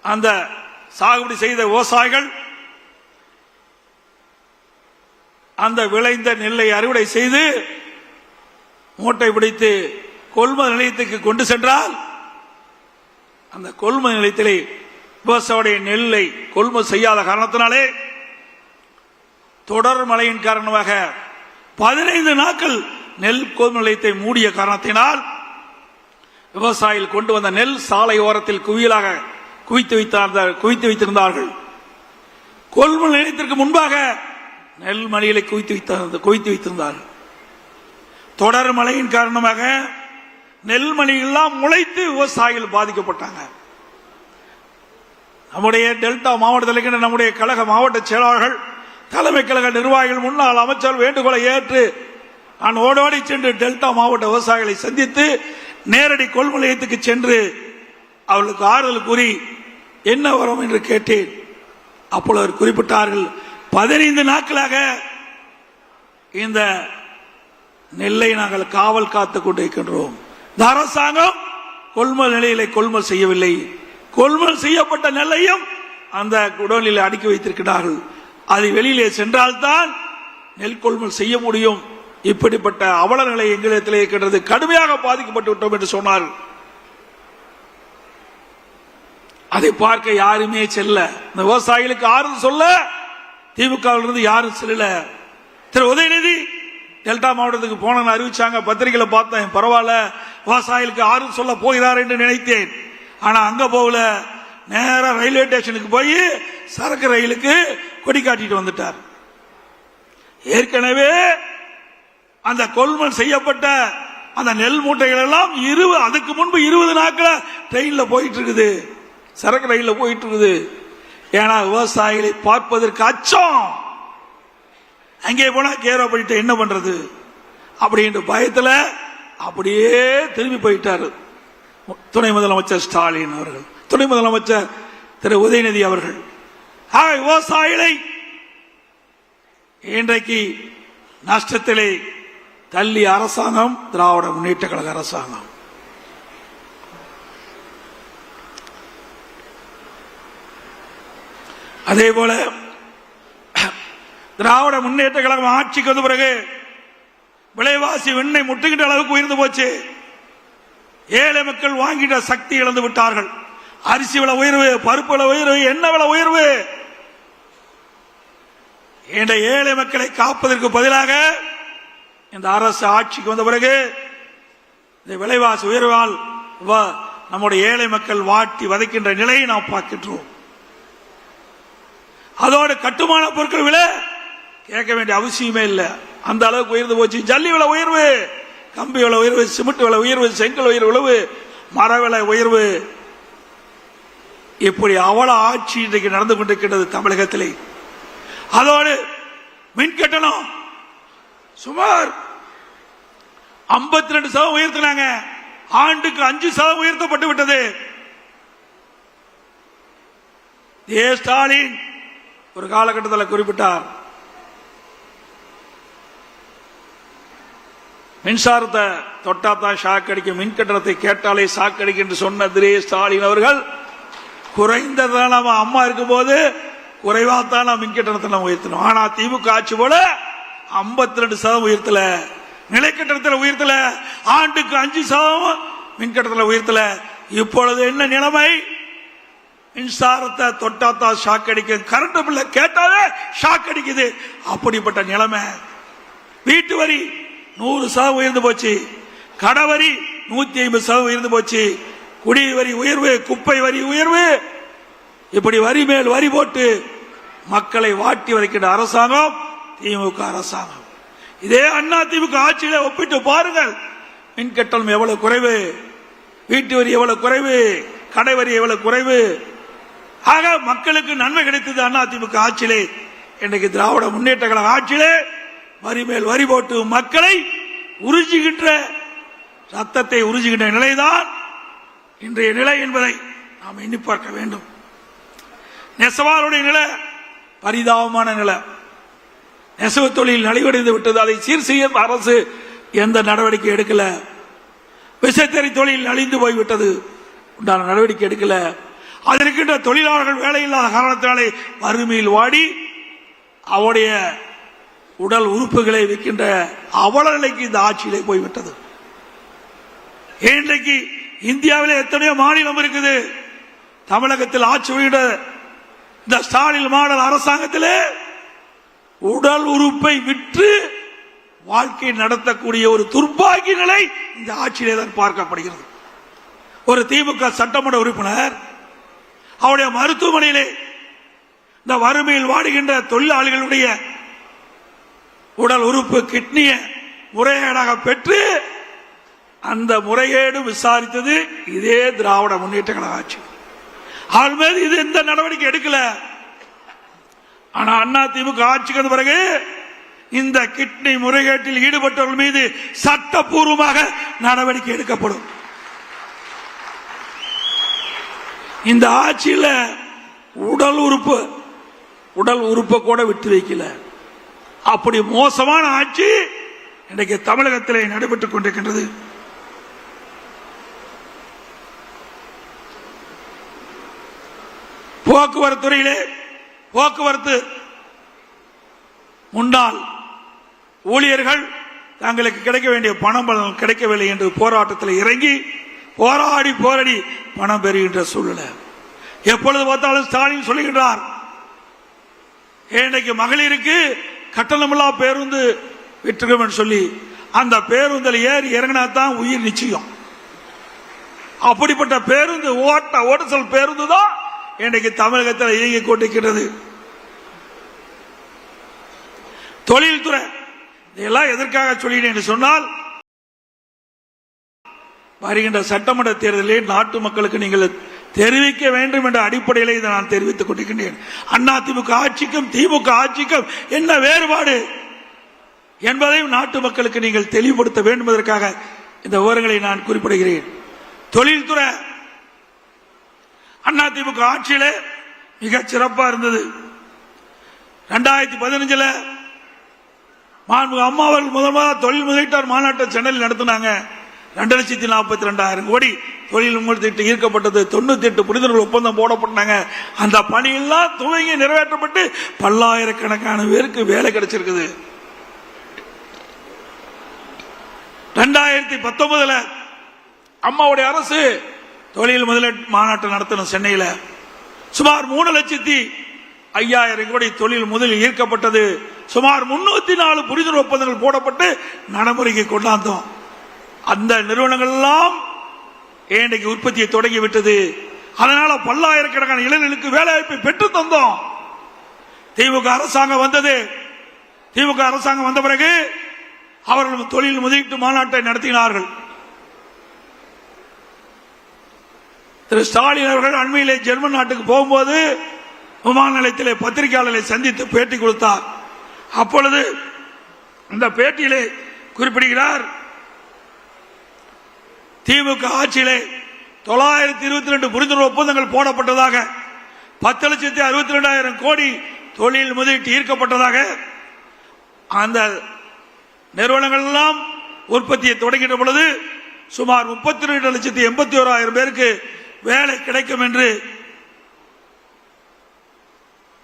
அந்த சாகுபடி செய்த விவசாயிகள் அந்த விளைந்த நெல்லை அறுவடை செய்து மூட்டை பிடித்து கொள்முதல் நிலையத்துக்கு கொண்டு சென்றால் அந்த கொள்முதல் நிலையத்திலே விவசாயிய நெல்லை கொள்முதல் செய்யாத காரணத்தினாலே தொடர் மழையின் காரணமாக 15 நாட்கள் நெல் கொள்முதல் நிலையத்தை மூடிய காரணத்தினால் விவசாயிகள் கொண்டு வந்த நெல் சாலை ஓரத்தில் குவியலாக குவித்து வைத்திருந்தார்கள். கொள்முதல் நிலையத்திற்கு முன்பாக நெல் மணிகளை குவித்து வைத்திருந்தார்கள். தொடர் மழையின் காரணமாக நெல்மணி எல்லாம் முளைத்து விவசாயிகள் பாதிக்கப்பட்டாங்க. நம்முடைய டெல்டா மாவட்டத்தில் இருக்கின்ற நம்முடைய கழக மாவட்ட செயலாளர்கள், தலைமை கழக நிர்வாகிகள், முன்னாள் அமைச்சர் வேண்டுகோளை ஏற்று நான் ஓடோடி சென்று டெல்டா மாவட்ட விவசாயிகளை சந்தித்து நேரடி கொள்முதல் நிலையத்துக்கு சென்று அவர்களுக்கு ஆறுதல் கூறி என்ன வரும் என்று கேட்டேன். அப்பொழுது அவர் குறிப்பிட்டார்கள், 15 நாட்களாக இந்த நெல்லை நாங்கள் காவல் காத்துக் கொண்டிருக்கின்றோம். இந்த அரசாங்கம் கொள்முதல் நிலையிலே கொள்முதல் செய்யவில்லை. கொள்முதல் செய்யப்பட்ட நெல்லையும் அந்த குடோனில் அடுக்கி வைத்திருக்கிறார்கள். அது வெளியிலே சென்றால்தான் நெல் கொள்முதல் செய்ய முடியும். இப்படிப்பட்ட அவல நிலை எங்களிடத்தில் இருக்கின்றது. கடுமையாக பாதிக்கப்பட்டு விட்டோம் என்று சொன்னார். அதை பார்க்க யாருமே செல்ல, இந்த விவசாயிகளுக்கு ஆறுதல் சொல்ல திமுகவிலிருந்து யாரும் செல்ல. திரு உதயநிதி டெல்டா மாவட்டத்துக்கு போன அறிவிச்சாங்க, பத்திரிகையில பார்த்தேன். பரவாயில்ல, விவசாயிகளுக்கு ஆறுதல் சொல்ல போகிறார் என்று நினைத்தேன். ஆனா அங்க போகல, நேரா ரயில்வே ஸ்டேஷனுக்கு போய் சரக்கு ரயிலுக்கு கொடி காட்டிட்டு வந்துட்டார். ஏற்கனவே அந்த கொள்முதல் செய்யப்பட்ட அந்த நெல் மூட்டைகள் எல்லாம் அதுக்கு முன்பு 20 நாட்கள் ட்ரெயின்ல போயிட்டு இருக்குது, சரக்கு ரயில்ல போயிட்டு இருக்குது. ஏன்னா விவசாயிகளை பார்ப்பதற்கு அச்சம். அங்கே போனா கேரோ பண்ணிட்டு என்ன பண்றது அப்படின்ற பயத்துல அப்படியே திரும்பி போயிட்டாரு துணை முதலமைச்சர் ஸ்டாலின் அவர்கள், துணை முதலமைச்சர் திரு உதயநிதி அவர்கள். விவசாயிகளை இன்றைக்கு நஷ்டத்திலே தள்ளி அரசாங்கம் திராவிட முன்னேற்ற கழக அரசாங்கம். அதே போல திராவிட முன்னேற்ற கழகம் ஆட்சிக்கு வந்த பிறகு விலைவாசி வெண்ணை முட்டுகின்ற அளவுக்கு உயர்ந்து போச்சு. ஏழை மக்கள் வாங்கிட்ட சக்தி இழந்து விட்டார்கள். அரிசி விலை உயர்வு, பருப்பு விலை உயர்வு, எண்ணெய் விலை உயர்வு. இந்த ஏழை மக்களை காப்பதற்கு பதிலாக இந்த அரசு ஆட்சிக்கு வந்த பிறகு இந்த விலைவாசி உயர்வால் நம்முடைய ஏழை மக்கள் வாட்டி வதைக்கின்ற நிலையை நாம் பார்க்கின்றோம். அதோடு கட்டுமான பொருட்கள் விலை கேட்க வேண்டிய அவசியமே இல்லை, அந்த அளவுக்கு உயர்ந்து போச்சு. ஜல்லி விலை உயர்வு, கம்பி விலை உயர்வு, சிமெண்ட் விலை உயர்வு, செங்கல் உயர்வு, மர விலை உயர்வு. இப்படி அவல ஆட்சி இன்றைக்கு நடந்து கொண்டிருக்கிறது தமிழகத்திலே. அதோடு மின் கட்டணம் சுமார் 52% உயர்த்தினாங்க. ஆண்டுக்கு 5% உயர்த்தப்பட்டு விட்டது. ஸ்டாலின் ஒரு காலகட்டத்தில் குறிப்பிட்டார், மின்சாரத்தை தொட்டாத்தான் ஷாக் அடிக்கும், மின் கட்டணத்தை கேட்டாலே ஷாக் அடிக்கும் என்று சொன்ன திரு ஸ்டாலின் அவர்கள் குறைந்ததான் நம்ம அம்மா இருக்கும் போது குறைவாத்தான் நாம் மின் கட்டணத்தை நம்ம உயர்த்தணும். ஆனா திமுக ஆட்சி போல 52% உயர்த்தல, நிலை கட்டணத்தில் உயர்த்தல, ஆண்டுக்கு 5% மின் கட்டணத்தில் உயர்த்தல. இப்பொழுது என்ன நிலைமை? மின்சாரத்தை தொட்டாத்தா ஷாக் அடிக்கும், கரண்ட் பில்ல கேட்டாலே ஷாக் அடிக்குது. அப்படிப்பட்ட நிலைமை. வீட்டு வரி 100% உயர்ந்து போச்சு, கடவரி 150% உயர்ந்து போச்சு, குடிவரி உயர்வு, குப்பை வரி உயர்வு, இப்படி வரி மேல் வரி போட்டு மக்களை வாட்டி வதைக்கின்ற அரசாங்கம் திமுக அரசாங்கம். இதே அண்ணா திமுக ஆட்சியில ஒப்பிட்டு பாருங்கள், மின் கட்டணம் எவ்வளவு குறைவு, வீட்டு வரி எவ்வளவு குறைவு, கடை வரி எவ்வளவு குறைவு. ஆக மக்களுக்கு நன்மை கிடைத்தது அண்ணா திமுக ஆட்சியிலே. இன்றைக்கு திராவிட முன்னேற்ற கழக ஆட்சியிலே வரி மேல் வரி போட்டு மக்களை உறிஞ்சுகின்ற, ரத்தத்தை உறிஞ்சுகின்ற நிலைதான் இன்றைய நிலை என்பதை நாம் எண்ணி பார்க்க வேண்டும். நெசவாளுடைய நிலை பரிதாபமான நிலை. நெசவு தொழில் நலிவடைந்து விட்டது. அதை சீர் செய்ய அரசு எந்த நடவடிக்கை எடுக்கல. விசைத்தறி தொழில் அழிந்து போய்விட்டது, உண்டான நடவடிக்கை எடுக்கல. அதற்கின்ற தொழிலாளர்கள் வேலையில்லாத காரணத்தினாலே வறுமையில் வாடி அவருடைய உடல் உறுப்புகளை விற்கின்ற அவல நிலைக்கு இந்த ஆட்சியிலே போய்விட்டது. இன்றைக்கு இந்தியாவிலே எத்தனையோ மாநிலம் இருக்குது. தமிழகத்தில் ஆட்சி புரிகின்ற இந்த ஸ்டாலின் மாடல் அரசாங்கத்திலே உடல் உறுப்பை விற்று வாழ்க்கை நடத்தக்கூடிய ஒரு துர்பாகிய நிலை இந்த ஆட்சியிலே தான் பார்க்கப்படுகிறது. ஒரு திமுக சட்டமன்ற உறுப்பினர் அவருடைய மருத்துவமனையிலே இந்த வறுமையில் வாடுகின்ற தொழிலாளிகளுடைய உடல் உறுப்பு கிட்னியை முறைகேடாக பெற்று அந்த முறைகேடு விசாரித்தது இதே திராவிட முன்னேற்ற கழக ஆட்சி. அவள் மீது இது எந்த நடவடிக்கை எடுக்கல. ஆனா அதிமுக ஆட்சிக்கு வந்த பிறகு இந்த கிட்னி முறைகேட்டில் ஈடுபட்டவர்கள் மீது சட்டப்பூர்வமாக நடவடிக்கை எடுக்கப்படும். இந்த ஆட்சியில் உடல் உறுப்பை கூட விட்டு வைக்கல. அப்படி மோசமான ஆட்சி இன்றைக்கு தமிழகத்தில் நடைபெற்றுக் கொண்டிருக்கின்றது. போக்குவரத்து துறையிலே போக்குவரத்து முன்னாள் ஊழியர்கள் தங்களுக்கு கிடைக்க வேண்டிய பணம் கிடைக்கவில்லை என்று போராட்டத்தில் இறங்கி போராடி பணம் பெறுகின்ற சூழ்நிலை. எப்பொழுது பார்த்தாலும் ஸ்டாலின் சொல்லுகின்றார், இன்றைக்கு மகளிருக்கு கட்டணமில்லா பேருந்து விட்டுருக்கோம் சொல்லி அந்த பேருந்தில் ஏறி இறங்கினா தான் உயிர் நிச்சயம். அப்படிப்பட்ட பேருந்து ஓட்டல் பேருந்து தான் இன்றைக்கு தமிழகத்தில் இயங்கிக் கொண்டிருக்கிறது. தொழில்துறை இதெல்லாம் எதற்காக சொல்லினேன் என்று சொன்னால், வருகின்ற சட்டமன்ற தேர்தலில் நாட்டு மக்களுக்கு நீங்கள் தெரிவிக்க வேண்டும் என்ற அடிப்படையில் இதை நான் தெரிவித்துக் கொண்டிருக்கின்றேன். அதிமுக ஆட்சிக்கும் திமுக ஆட்சிக்கும் என்ன வேறுபாடு என்பதையும் நாட்டு மக்களுக்கு நீங்கள் தெளிவுபடுத்த வேண்டும் என்பதற்காக இந்த விவரங்களை நான் குறிப்பிடுகிறேன். தொழில்துறை அதிமுக ஆட்சியிலே மிக சிறப்பாக இருந்தது. 2015 அம்மா அவர்கள் முதல் தொழில் முதலீட்டாளர் மாநாட்டை சென்னையில் நடத்தினாங்க. 2,42,000 கோடி தொழில் முதலீட்டு ஈர்க்கப்பட்டது. 98 புரிந்துணர்வு ஒப்பந்தம் போடப்பட்டாங்க. அந்த பணியெல்லாம் துவங்கி நிறைவேற்றப்பட்டு பல்லாயிரக்கணக்கான பேருக்கு வேலை கிடைச்சிருக்குது. 2019 அம்மாவுடைய அரசு தொழில் முதலீட்டு மாநாட்டை நடத்தணும். சென்னையில் சுமார் 3,05,000 கோடி தொழில் முதலில் ஈர்க்கப்பட்டது. சுமார் 304 புரிந்துணர்வு ஒப்பந்தங்கள் போடப்பட்டு நடைமுறைக்கு கொண்டாந்தோம். அந்த நிறுவனங்கள் எல்லாம் இன்றைக்கு உற்பத்தியை தொடங்கிவிட்டது. அதனால பல்லாயிரக்கணக்கான இளைஞர்களுக்கு வேலைவாய்ப்பை பெற்று தந்தோம். திமுக அரசாங்கம் வந்தது. திமுக அரசாங்கம் வந்த பிறகு அவர்கள் தொழில் முதலீட்டு மாநாட்டை நடத்தினார்கள். திரு ஸ்டாலின் அவர்கள் அண்மையிலே ஜெர்மன் நாட்டுக்கு போகும்போது விமான நிலையத்திலே பத்திரிகையாளர்களை சந்தித்து பேட்டி கொடுத்தார். அப்பொழுது இந்த பேட்டியிலே குறிப்பிடுகிறார், திமுக ஆட்சியிலே 922 புரிந்துணர்வு ஒப்பந்தங்கள் போடப்பட்டதாக, 10,62,000 கோடி தொழில் முதலீட்டு ஈர்க்கப்பட்டதாக, அந்த நிறுவனங்கள் எல்லாம் உற்பத்தியை தொடங்கின்ற பொழுது சுமார் 32,81,000 பேருக்கு வேலை கிடைக்கும் என்று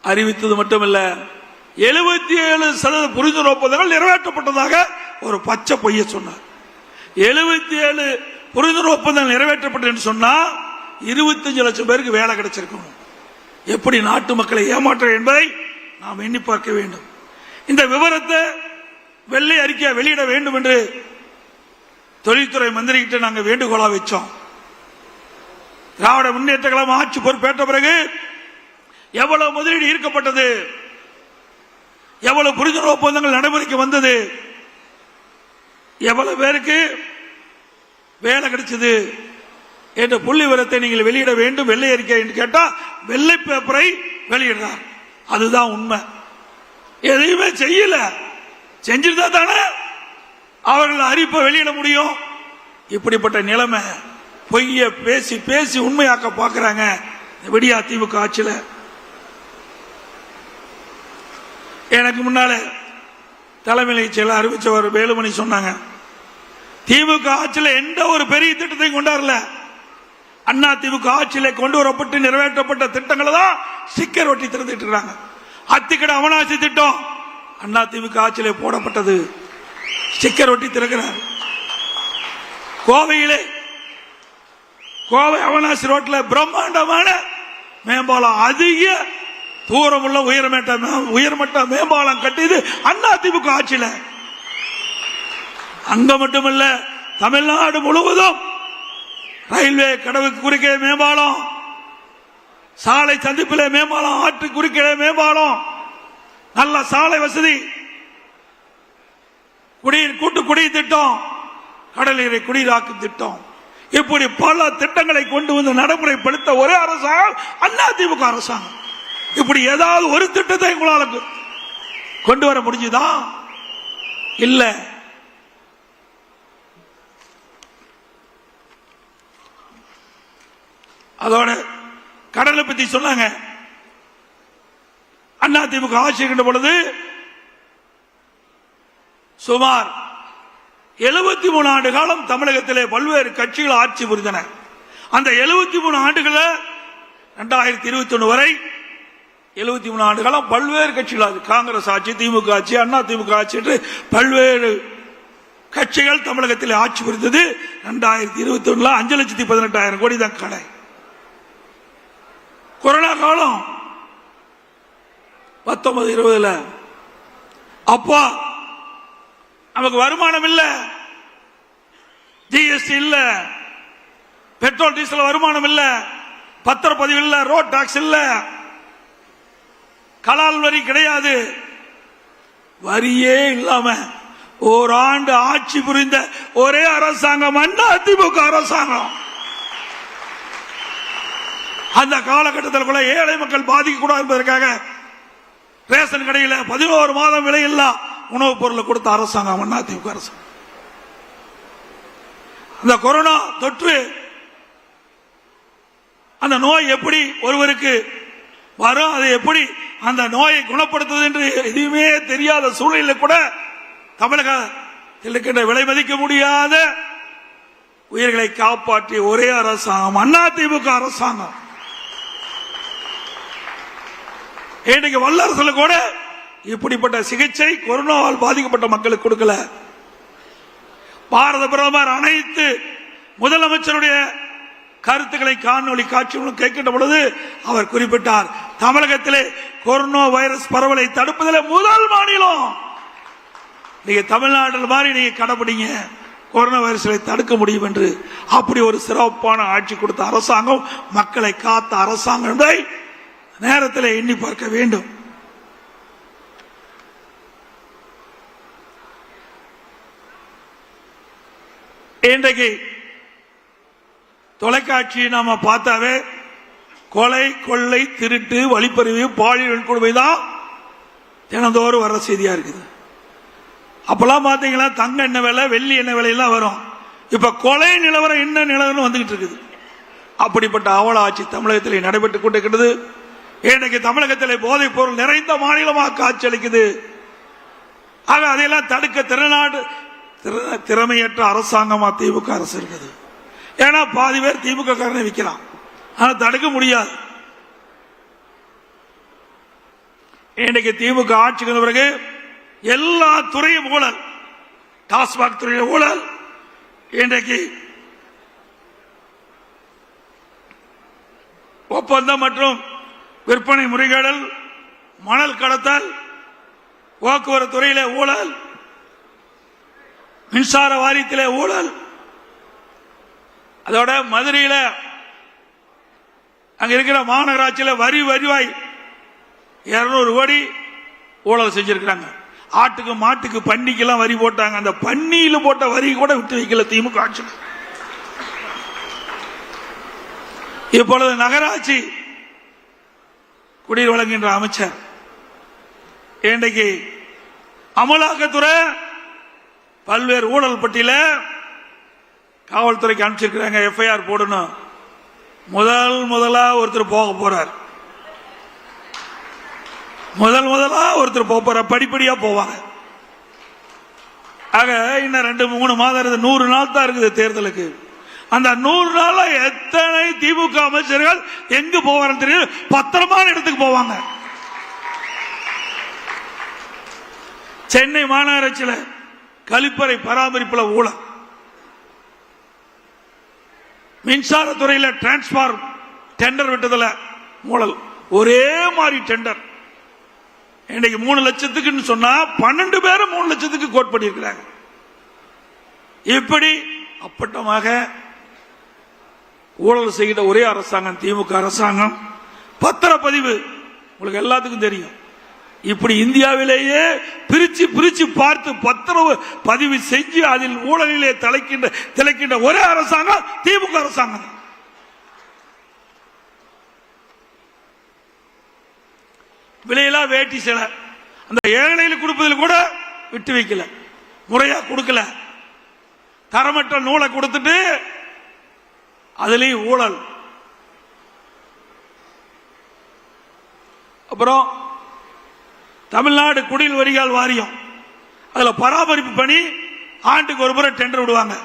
அறிவித்தது மட்டுமல்ல, 77% புரிந்துணர்வு ஒப்பந்தங்கள் நிறைவேற்றப்பட்டதாக ஒரு பச்சை பொய்ய சொன்னார். 77 புரிந்துணர்வு ஒப்பந்தங்கள் நிறைவேற்றப்பட்டது சொன்னா 25 லட்சம் பேருக்கு வேலை கிடைச்சிருக்கும். எப்படி நாட்டு மக்களை ஏமாற்ற என்பதை நாம் எண்ணி பார்க்க வேண்டும். இந்த விவரத்தை வெள்ளை அறிக்கையை வெளியிட வேண்டும் என்று தொழில்துறை மந்திரி கிட்ட நாங்கள் வேண்டுகோளா வச்சோம். திராவிட முன்னேற்ற கழகம் ஆட்சி பொறுப்பேற்ற பிறகு எவ்வளவு முதலீடு ஈர்க்கப்பட்டது, எவ்வளவு புரிந்துணர்வு ஒப்பந்தங்கள் நடைமுறைக்கு வந்தது, எவ்வளவு பேருக்கு வேலை கிடைச்சது என்ற புள்ளி விவரத்தை நீங்கள் வெளியிட வேண்டும். வெள்ளை அறிக்கை என்று கேட்டா வெள்ளை பேப்பரை வெளியிடுறார். அதுதான் உண்மை. எதையுமே செய்யல. செஞ்சிருந்தா தானே அவர்கள் அறிவிப்பை வெளியிட முடியும். இப்படிப்பட்ட நிலைமை பொய்ய பேசி பேசி உண்மையாக்க பார்க்கிறாங்க விடியா திமுக ஆட்சியில். எனக்கு முன்னால தலைமை செயலர் அறிவிச்சவர் வேலுமணி சொன்னாங்க, திமுக ஆட்சியில் எந்த ஒரு பெரிய திட்டத்தையும் கொண்டாடல. அண்ணா திமுக ஆட்சியில் கொண்டு வரப்பட்டு நிறைவேற்றப்பட்ட திட்டங்களை தான் ஸ்டிக்கர் ஒட்டி திறந்துட்டு இருக்காங்க. அத்திக்கடை அவனாசி திட்டம் அண்ணா திமுக ஆட்சியில் போடப்பட்டது, ஸ்டிக்கர் ஒட்டி திறக்கிறார். கோவை அவனாசி ரோட்டில் பிரம்மாண்டமான மேம்பாலம், அதிக தூரம் உள்ள உயர்மட்ட மேம்பாலம் கட்டியது அண்ணா திமுக ஆட்சியில். அங்க மட்டுமல்ல, தமிழ்நாடு முழுவதும் ரயில்வே கடவுக்கு குறுக்கே மேம்பாலம், சாலை சந்திப்பிலே மேம்பாலம், ஆற்று குறுக்கே மேம்பாலம், நல்ல சாலை வசதி. குடிநீர் கூட்டு குடிநீர் திட்டம், கடல் நீரை குடிநீராக்கும் திட்டம், இப்படி பல திட்டங்களை கொண்டு வந்து நடைமுறைப்படுத்த ஒரே அரசாங்கம் அதிமுக அரசாங்கம். இப்படி ஏதாவது ஒரு திட்டத்தை உங்களால் கொண்டு வர முடிஞ்சுதா? இல்ல. அதோட கடலை பத்தி சொன்னாங்க. அதிமுக ஆட்சி இருக்கின்ற பொழுது சுமார் 73 ஆண்டு காலம் தமிழகத்திலே பல்வேறு கட்சிகள் ஆட்சி புரிந்தன. அந்த 73 ஆண்டுகள 2021 வரை 73 ஆண்டு காலம் பல்வேறு கட்சிகள், காங்கிரஸ் ஆட்சி, திமுக ஆட்சி, அண்ணா திமுக ஆட்சி என்று பல்வேறு கட்சிகள் தமிழகத்தில் ஆட்சி புரிந்தது. 2021 5,18,000 கோடி தான் கடை. கொரோனா காலம் 19-20 அப்பா நமக்கு வருமானம் இல்ல, ஜிஎஸ்டி இல்ல, பெட்ரோல் டீசல் வருமானம் இல்ல, பத்திரப்பதிவு இல்ல, ரோட் டாக்ஸ் இல்ல, கலால் வரி கிடையாது, வரியே இல்லாம ஓராண்டு ஆட்சி புரிந்த ஒரே அரசாங்கம் அதிமுக அரசாங்கம். அந்த காலகட்டத்தில் கூட ஏழை மக்கள் பாதிக்க கூடாது என்பதற்காக ரேஷன் கடையில் 11 மாதம் விலையில்லா உணவுப் பொருளை கொடுத்த அரசாங்கம் அதிமுக அரசாங்கம். அந்த கொரோனா தொற்று, அந்த நோய் எப்படி ஒருவருக்கு வரும், அதை எப்படி அந்த நோயை குணப்படுத்துவது என்று எதுவுமே தெரியாத சூழ்நிலையில் கூட தமிழகத்தில் இருக்கின்ற விலை மதிக்க முடியாத உயிர்களை காப்பாற்றிய ஒரே அரசாங்கம் அதிமுக அரசாங்கம். இன்னைக்கு வல்லரசுல கூட இப்படிப்பட்ட சிகிச்சை கொரோனாவால் பாதிக்கப்பட்ட மக்களுக்கு கொடுக்கல. பாரத பிரதமர் அனைத்து முதலமைச்சருடைய கருத்துக்களை காணொலி காட்சி கேட்கின்ற பொழுது அவர் குறிப்பிட்டார், தமிழகத்திலே கொரோனா வைரஸ் பரவலை தடுப்பதில் முதல் மாநிலம் நீங்க தமிழ்நாட்டில் மாதிரி நீங்க கடைபிடிங்க, கொரோனா வைரஸை தடுக்க முடியும் என்று. அப்படி ஒரு சிறப்பான ஆட்சி கொடுத்த அரசாங்கம், மக்களை காத்த அரசாங்கம் நேரத்தில் எண்ணி பார்க்க வேண்டும். இன்றைக்கு தொலைக்காட்சி நாம பார்த்தாவே கொலை, கொள்ளை, திருட்டு, வழிப்பறிவு, பாலியல் கொடுமை தான் தினந்தோறும் வர செய்தியா இருக்குது. அப்பெல்லாம் பாத்தீங்கன்னா தங்க என்ன விலை, வெள்ளி என்ன விலையெல்லாம் வரும். இப்ப கொலை நிலவரம் என்ன நிலவரம் வந்துகிட்டு இருக்குது. அப்படிப்பட்ட அவல ஆட்சி தமிழகத்தில் நடைபெற்றுக் கொண்டிருக்கிறது. இன்றைக்கு தமிழகத்தில் போதைப் பொருள் நிறைந்த மாநிலமாக காட்சி அளிக்குது. ஆக அதையெல்லாம் தடுக்க திறமையற்ற அரசாங்கமா திமுக அரசு இருக்குது. ஏன்னா பாதி பேர் திமுக காரனை விற்கிறான், ஆனா தடுக்க முடியாது. இன்றைக்கு திமுக ஆட்சிக்கு பிறகு எல்லா துறையும் ஊழல், டாஸ்மாக் துறையில் ஊழல், இன்றைக்கு ஒப்பந்தம் மற்றும் விற்பனை முறைகேடல், மணல் கடத்தல், போக்குவரத்து துறையிலே ஊழல், மின்சார வாரியத்திலே ஊழல், அதோட மதுரையில் அங்க இருக்கிற மாநகராட்சியில் வரி வருவாய் 200 கோடி ஊழல் செஞ்சிருக்கிறாங்க. ஆட்டுக்கு, மாட்டுக்கு, பன்னிக்கெல்லாம் வரி போட்டாங்க. அந்த பன்னியில போட்ட வரி கூட விட்டு வைக்கல திமுக ஆட்சி. இப்பொழுது நகராட்சி குடிநீர் வழங்குகின்ற அமைச்சர் இன்றைக்கு அமலாக்கத்துறை பல்வேறு ஊழல் பட்டியல காவல்துறைக்கு அனுப்பிச்சிருக்கிறாங்க, எஃப்ஐஆர் போடணும். முதலா ஒருத்தர் போக போறார், முதலா ஒருத்தர் போற, படிப்படியா போவாங்க. ஆக இன்னும் 2-3 மாதம் 100 நாள் தான் இருக்குது தேர்தலுக்கு. அந்த 100 நாள்ல எத்தனை திமுக அமைச்சர்கள் எங்கு போவார்கள் தெரியும், பத்திரமான இடத்துக்கு போவாங்க. சென்னை மாநகராட்சியில் கழிப்பறை பராமரிப்புல ஊழல், மின்சாரத்துறையில் டிரான்ஸ்பார்மர் டெண்டர் விட்டதுல ஊழல், ஒரே மாதிரி டெண்டர். இன்னைக்கு 3 லட்சத்துக்கு சொன்னா 12 பேரும் 3 லட்சத்துக்கு கோட் பண்ணியிருக்கிறாங்க. இப்படி அப்பட்டமாக ஊழல் செய்கிற ஒரே அரசாங்கம் திமுக அரசாங்கம். பத்திரப்பதிவு உங்களுக்கு எல்லாத்துக்கும் தெரியும். இப்படி இந்தியாவிலேயே பிரிச்சு பிரிச்சு பார்த்து பத்திரவு பதிவு செஞ்சு அதில் ஊழலிலே திளைக்கின்ற ஒரே அரசாங்கம் திமுக அரசாங்கம். விலையெல்லாம் வேட்டி சிலை அந்த ஏழைகளுக்கு கொடுப்பதில் கூட விட்டு வைக்கல, முறையா கொடுக்கல, தரமற்ற நூலை கொடுத்துட்டு அதுலயும் ஊழல். அப்புறம் தமிழ்நாடு குடிநீர் வடிகால் வாரியம், அதுல பராமரிப்பு பணி ஆண்டுக்கு ஒரு முறை டெண்டர் விடுவாங்க.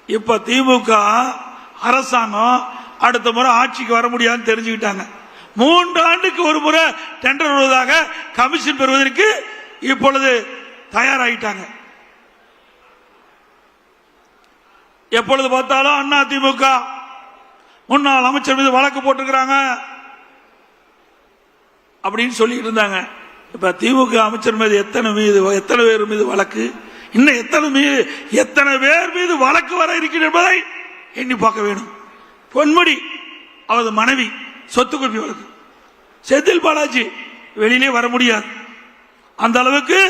இப்ப திமுக அரசாங்கம் அடுத்த முறை ஆட்சிக்கு வர முடியாதுன்னு தெரிஞ்சுக்கிட்டாங்க. 3 ஆண்டுக்கு ஒரு முறை டெண்டர் விடுவதாக கமிஷன் பெறுவதற்கு இப்பொழுது தயாராகிட்டாங்க. எப்பொழுது பார்த்தாலும் அண்ணா திமுக முன்னாள் அமைச்சர் மீது வழக்கு போட்டிருக்கிறாங்க அப்படின்னு சொல்லிட்டு இருந்தாங்க. இப்ப திமுக அமைச்சர் மீது எத்தனை பேர் மீது வழக்கு, இன்னும் எத்தனை பேர் மீது வழக்கு வர இருக்கிறது என்பதை எண்ணி பார்க்க வேணும். பொன்முடி அவரது மனைவி சொத்து குவிப்பு வழக்கு, செந்தில் பாலாஜி வெளியிலே வர முடியாது, அந்த அளவுக்கு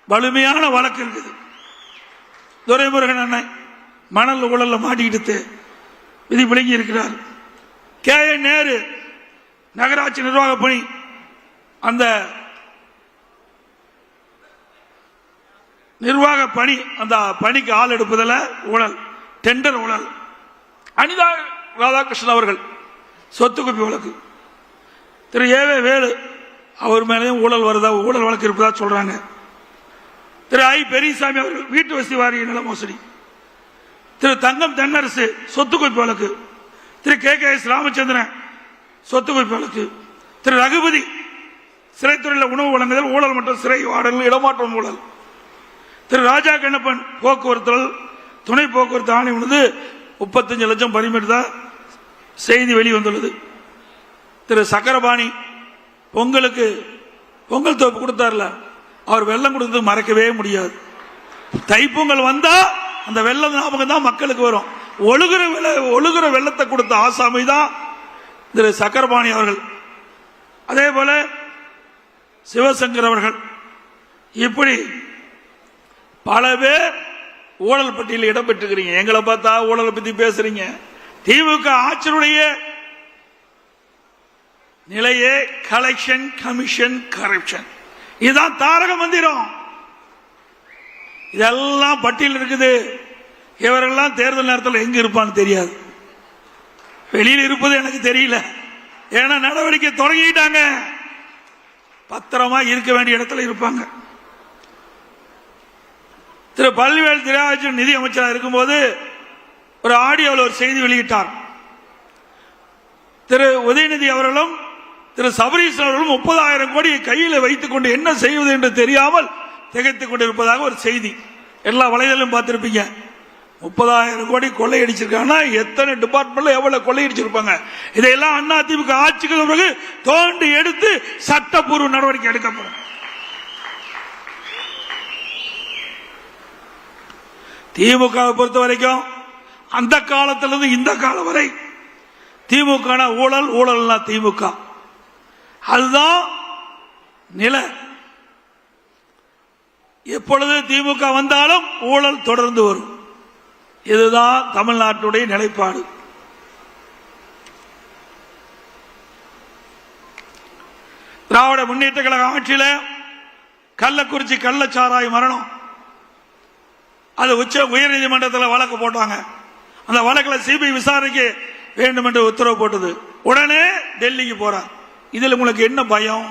வலிமையான வழக்கு இருக்குது. துரைமுருகன் அண்ணன் மணல் ஊழல்ல மாட்டிக்கிட்டு விதி விளங்கி இருக்கிறார். KN நேரு நகராட்சி நிர்வாக பணி, அந்த நிர்வாக பணி, அந்த பணிக்கு ஆள் எடுப்பதில் ஊழல், டெண்டர் ஊழல். அனிதா ராதாகிருஷ்ணன் அவர்கள் சொத்து குவிப்பு வழக்கு, திரு ஏவே வேலு அவர் மேலேயும் ஊழல் வருதா, ஊழல் வழக்கு இருப்பதா சொல்றாங்க. திரு ஐ பெரியசாமி அவர்கள் வீட்டு வசதி வாரிய நில மோசடி, திரு தங்கம் தென்னரசு சொத்து குவிப்பு வழக்கு, திரு KKS ராமச்சந்திரன் சொத்து குவிப்பு வழக்கு, திரு ரகுபதி சிறைத்துறையில் உணவு வழங்குதல் ஊழல் மற்றும் சிறை வாடல் இடமாற்றம் ஊழல், திரு ராஜா கண்ணப்பன் போக்குவரத்து துணை போக்குவரத்து ஆணை உள்ளது 35 லட்சம் பறிமுதல் செய்தி வெளிவந்துள்ளது. திரு சக்கரபாணி பொங்கலுக்கு பொங்கல் தோப்பு கொடுத்தார்ல, அவர் வெள்ளம் கொடுத்தது மறக்கவே முடியாது. தைப்பொங்கல் வந்தா அந்த வெள்ளம் ஞாபகம் தான் மக்களுக்கு வரும். ஒழுகுற வெள்ளத்தை கொடுத்த ஆசாமி தான் திரு சக்கரபாணி அவர்கள். அதே போல சிவசங்கர் அவர்கள், இப்படி பல பேர் ஊழல் பட்டியலில் இடம்பெற்றிருக்கிறீங்க. எங்களை பார்த்தா ஊழலை பத்தி பேசுறீங்க. திமுக ஆட்சியுடைய நிலையே கலெக்ஷன், கமிஷன், கரப்ஷன், இதுதான் தாரக மந்திரம். இதெல்லாம் பட்டியல் இருக்குது. இவரெல்லாம் தேர்தல் நேரத்தில் எங்க இருப்பான்னு தெரியாது, வெளியில் இருப்பது எனக்கு தெரியல. ஏன்னா நடவடிக்கை தொடங்கிட்டாங்க, பத்திரமா இருக்க வேண்டிய இடத்துல இருப்பாங்க. திரு பள்ளிவேல் தியாகராஜன் நிதி அமைச்சராக இருக்கும்போது ஒரு ஆடியோவில் ஒரு செய்தி வெளியிட்டார். திரு உதயநிதி அவர்களும் திரு சபரீஷ் அவர்களும் 30,000 கோடியை கையில் வைத்துக் கொண்டு என்ன செய்வது என்று தெரியாமல் திகைத்துக் கொண்டிருப்பதாக ஒரு செய்தி எல்லா வலைதளம் பார்த்திருப்பீங்க. 30,000 கோடி கொள்ளையடிச்சிருக்காங்கன்னா எத்தனை டிபார்ட்மெண்ட்ல எவ்வளவு கொள்ளையடிச்சிருப்பாங்க. இதையெல்லாம் அண்ணா திமுக ஆட்சிக்கு பிறகு தோண்டி எடுத்து சட்டப்பூர்வ நடவடிக்கை எடுக்கப்படும். திமுக பொறுத்த வரைக்கும் அந்த காலத்திலிருந்து இந்த காலம் வரை திமுக ஊழல், ஊழல்னா திமுக, அதுதான் நிலை. எப்பொழுது திமுக வந்தாலும் ஊழல் தொடர்ந்து வரும். இதுதான் தமிழ்நாட்டுடைய நிலைப்பாடு. திராவிட முன்னேற்ற கழக ஆட்சியில கள்ளக்குறிச்சி கள்ளச்சாராய மரணம், அது உயர்நீதிமன்றத்தில் வழக்கு போட்டாங்க. அந்த வழக்கில் சிபிஐ விசாரணைக்கு வேண்டும் என்று உத்தரவு போட்டது. உடனே டெல்லிக்கு போறார். இதில் உங்களுக்கு என்ன பயம்?